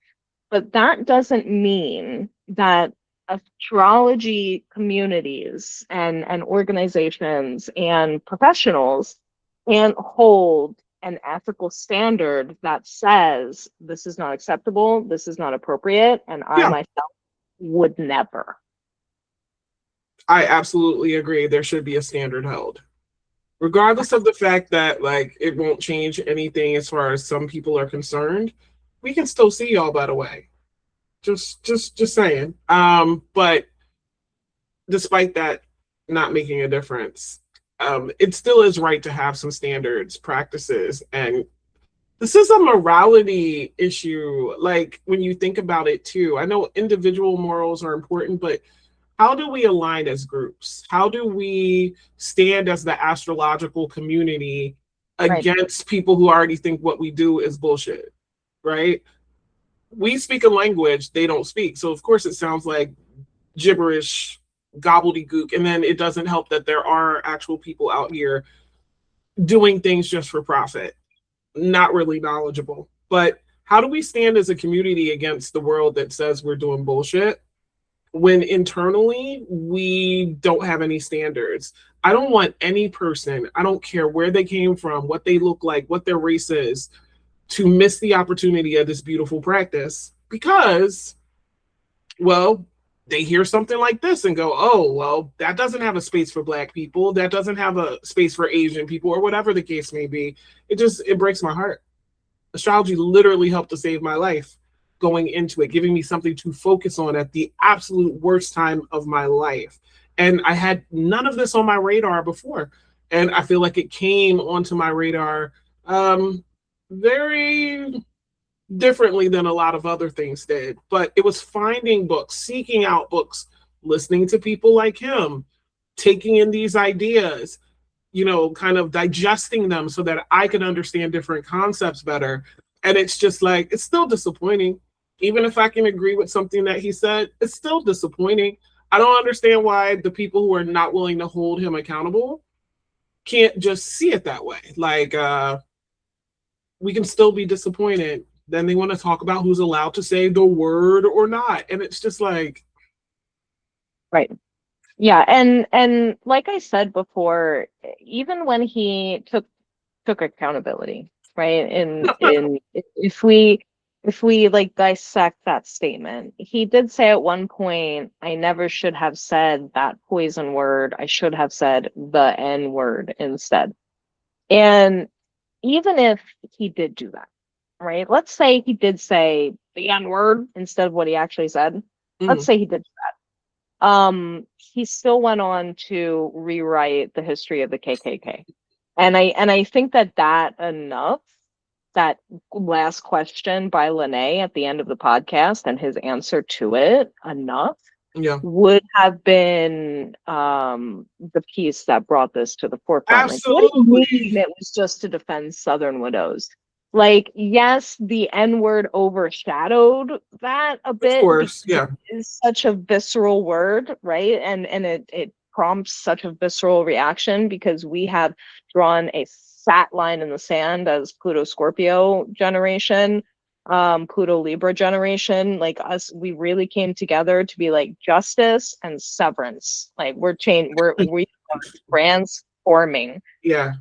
But that doesn't mean that astrology communities and organizations and professionals can't hold an ethical standard that says this is not acceptable, this is not appropriate, and I myself would never. I absolutely agree. There should be a standard held. Regardless of the fact that like it won't change anything as far as some people are concerned, we can still see y'all, by the way. Just saying. But despite that not making a difference, it still is right to have some standards, practices, and this is a morality issue. Like when you think about it too, I know individual morals are important, but how do we align as groups? How do we stand as the astrological community against people who already think what we do is bullshit, right? We speak a language they don't speak. So of course it sounds like gibberish, gobbledygook. And then it doesn't help that there are actual people out here doing things just for profit, not really knowledgeable. But how do we stand as a community against the world that says we're doing bullshit when internally we don't have any standards? I don't want any person, I don't care where they came from, what they look like, what their race is, to miss the opportunity of this beautiful practice because, well, they hear something like this and go, oh, well, that doesn't have a space for Black people. That doesn't have a space for Asian people, or whatever the case may be. It breaks my heart. Astrology literally helped to save my life going into it, giving me something to focus on at the absolute worst time of my life. And I had none of this on my radar before. And I feel like it came onto my radar very differently than a lot of other things did. But it was finding books, seeking out books, listening to people like him, taking in these ideas, kind of digesting them so that I could understand different concepts better. And it's just like, it's still disappointing. Even if I can agree with something that he said, it's still disappointing. I don't understand why the people who are not willing to hold him accountable can't just see it that way. Like, we can still be disappointed. Then they want to talk about who's allowed to say the word or not. And it's just like. Right. Yeah. And like I said before, even when he took accountability, right? And if we like dissect that statement, he did say at one point, I never should have said that poison word. I should have said the N word instead. And even if he did do that, right? Let's say he did say the N word instead of what he actually said. Let's say he did that. He still went on to rewrite the history of the KKK. And I think that enough, that last question by Lene at the end of the podcast and his answer to it enough would have been the piece that brought this to the forefront. Absolutely. Like, what do you mean it was just to defend Southern widows? Like, yes, the N-word overshadowed that a bit. Of course, yeah. It's such a visceral word, right? And it prompts such a visceral reaction because we have drawn a fat line in the sand as Pluto Scorpio generation, Pluto Libra generation. Like us, we really came together to be like justice and severance. Like we are transforming. Yeah.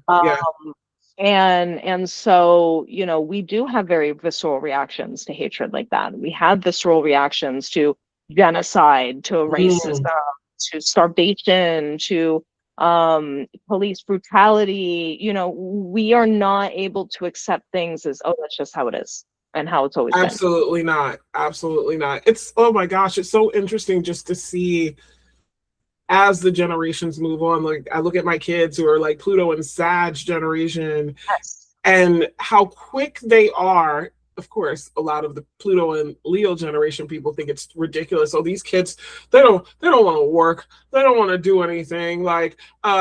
And so, we do have very visceral reactions to hatred like that. We have visceral reactions to genocide, to racism, to starvation, to police brutality. We are not able to accept things as, oh, that's just how it is and how it's always been. Absolutely not. Absolutely not. It's, oh my gosh, it's so interesting just to see as the generations move on. Like I look at my kids who are like Pluto and Sag generation, Yes. and how quick they are. Of course, a lot of the Pluto and Leo generation people think it's ridiculous. So these kids, they don't want to work. They don't want to do anything. Like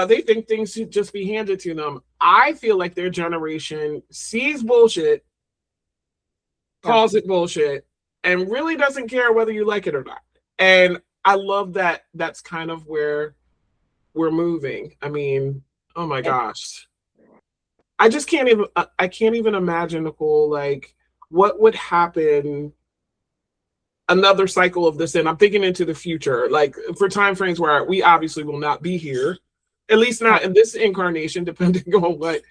they think things should just be handed to them. I feel like their generation sees bullshit, calls it bullshit, and really doesn't care whether you like it or not. And I love that that's kind of where we're moving. I mean, oh my gosh. I just can't even I can't even imagine, Nichole, like what would happen another cycle of this. And I'm thinking into the future, like for time frames where we obviously will not be here, at least not in this incarnation, depending on what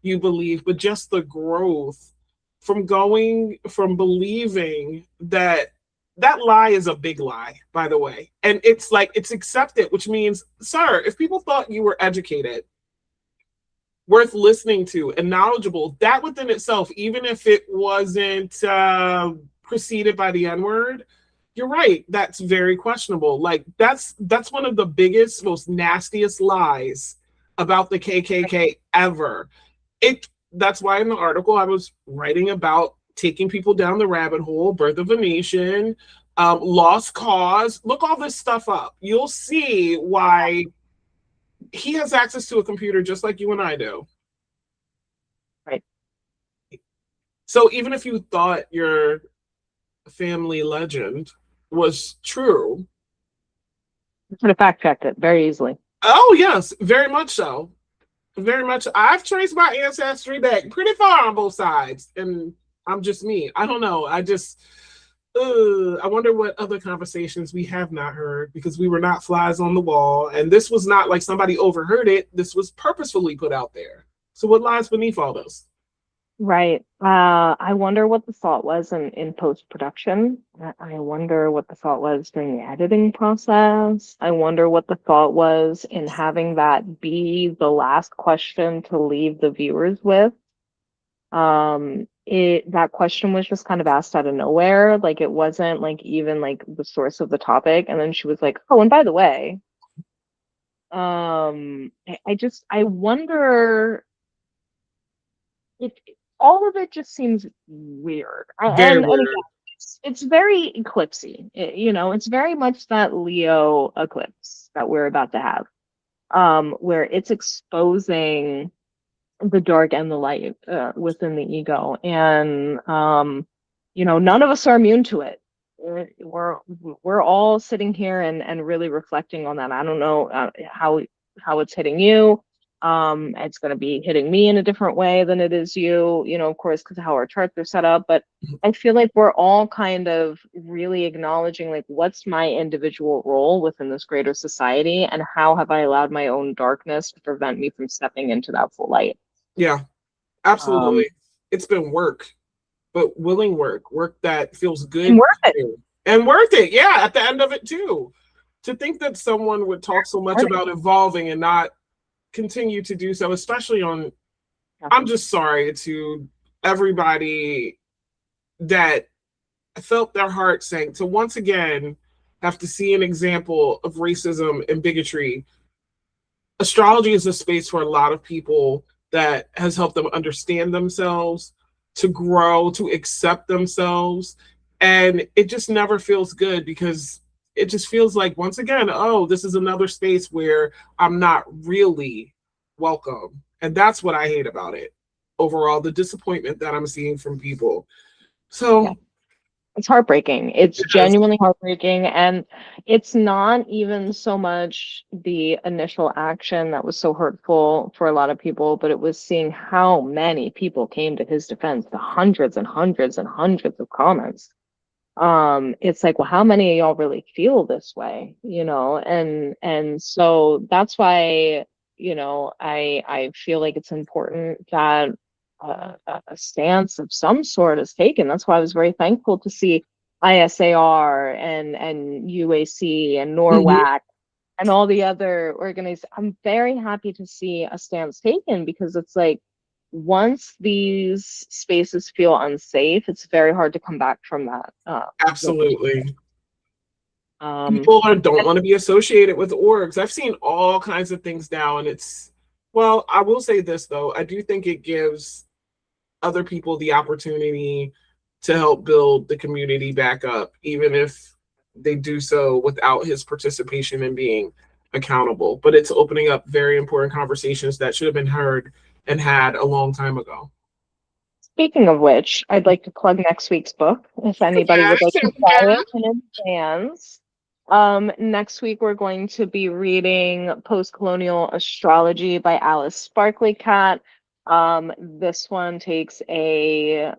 you believe, but just the growth from going from believing that lie is a big lie, by the way. And it's like it's accepted, which means, sir, if people thought you were educated, worth listening to, and knowledgeable, that within itself, even if it wasn't preceded by the N-word, you're right, that's very questionable. Like that's one of the biggest, most nastiest lies about the KKK ever. That's why in the article I was writing about taking people down the rabbit hole, Birth of a Nation, Lost Cause. Look all this stuff up. You'll see why he has access to a computer just like you and I do. Right. So even if you thought your family legend was true, You could have fact checked it very easily. oh yes, very much so. Very much. I've traced my ancestry back pretty far on both sides, and I'm just me. I don't know. I just, I wonder what other conversations we have not heard because we were not flies on the wall, and this was not like somebody overheard it. This was purposefully put out there. So what lies beneath all this? Right. I wonder what the thought was in post-production. I wonder what the thought was during the editing process. I wonder what the thought was in having that be the last question to leave the viewers with. That question was just kind of asked out of nowhere. Like it wasn't like even like the source of the topic. And then she was like, oh, and by the way, I wonder if all of it just seems weird. Very And weird. again, it's very eclipsy. It's very much that Leo eclipse that we're about to have, where it's exposing the dark and the light within the ego, and none of us are immune to it. We're all sitting here and really reflecting on that. I don't know how it's hitting you. It's going to be hitting me in a different way than it is you, of course, because of how our charts are set up. But I feel like we're all kind of really acknowledging, like, what's my individual role within this greater society, and how have I allowed my own darkness to prevent me from stepping into that full light? Yeah, absolutely. It's been work, but willing work that feels good And worth it. and worth it. Yeah, at the end of it too. To think that someone would talk so much about evolving and not continue to do so, especially on, I'm just sorry to everybody that felt their heart sank to once again have to see an example of racism and bigotry. Astrology is a space for a lot of people that has helped them understand themselves, to grow, to accept themselves. And it just never feels good because it just feels like, once again, oh, this is another space where I'm not really welcome. And that's what I hate about it. Overall, the disappointment that I'm seeing from people. So yeah. It's heartbreaking. It's genuinely heartbreaking. And it's not even so much the initial action that was so hurtful for a lot of people, but it was seeing how many people came to his defense, the hundreds and hundreds and hundreds of comments. It's like, well, how many of y'all really feel this way, and so that's why, I feel like it's important that a stance of some sort is taken. That's why I was very thankful to see ISAR and UAC and NORWAC and all the other organizations. I'm very happy to see a stance taken, because it's like, once these spaces feel unsafe, it's very hard to come back from that. absolutely. People don't want to be associated with orgs. I've seen all kinds of things now, and well, I will say this though. I do think it gives other people the opportunity to help build the community back up, even if they do so without his participation in being accountable. But it's opening up very important conversations that should have been heard and had a long time ago. Speaking of which, I'd like to plug next week's book, if anybody would like to buy it in advance. Next week, we're going to be reading Post-Colonial Astrology by Alice Sparkley Cat. This one takes a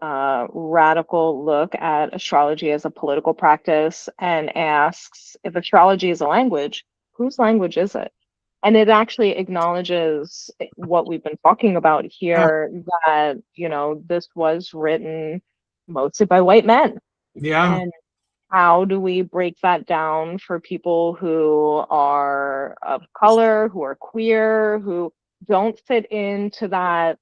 radical look at astrology as a political practice and asks, if astrology is a language, whose language is it? And it actually acknowledges what we've been talking about here, that, you know, this was written mostly by white men. Yeah. And how do we break that down for people who are of color, who are queer, who don't fit into that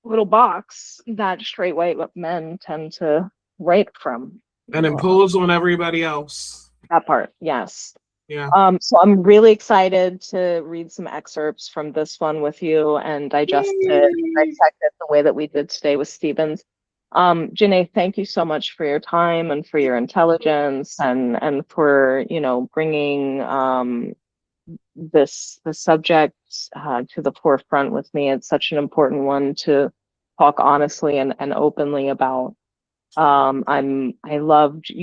little box that straight white men tend to write from? And impose on everybody else. That part, yes. Yeah. So I'm really excited to read some excerpts from this one with you and dissect it the way that we did today with Steven's. Janét, thank you so much for your time and for your intelligence and for, you know, bringing the subject to the forefront with me. It's such an important one to talk honestly and openly about. I loved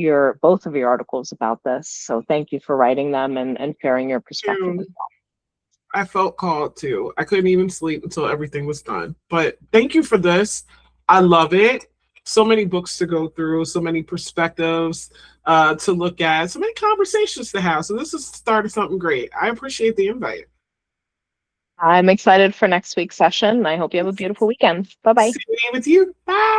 both of your articles about this, so thank you for writing them and sharing your perspective as well. I felt called to. I couldn't even sleep until everything was done. But thank you for this. I love it. So many books to go through, so many perspectives to look at, so many conversations to have. So this has started something great. I appreciate the invite. I'm excited for next week's session. I hope you have a beautiful weekend. Bye-bye. Same with you. Bye.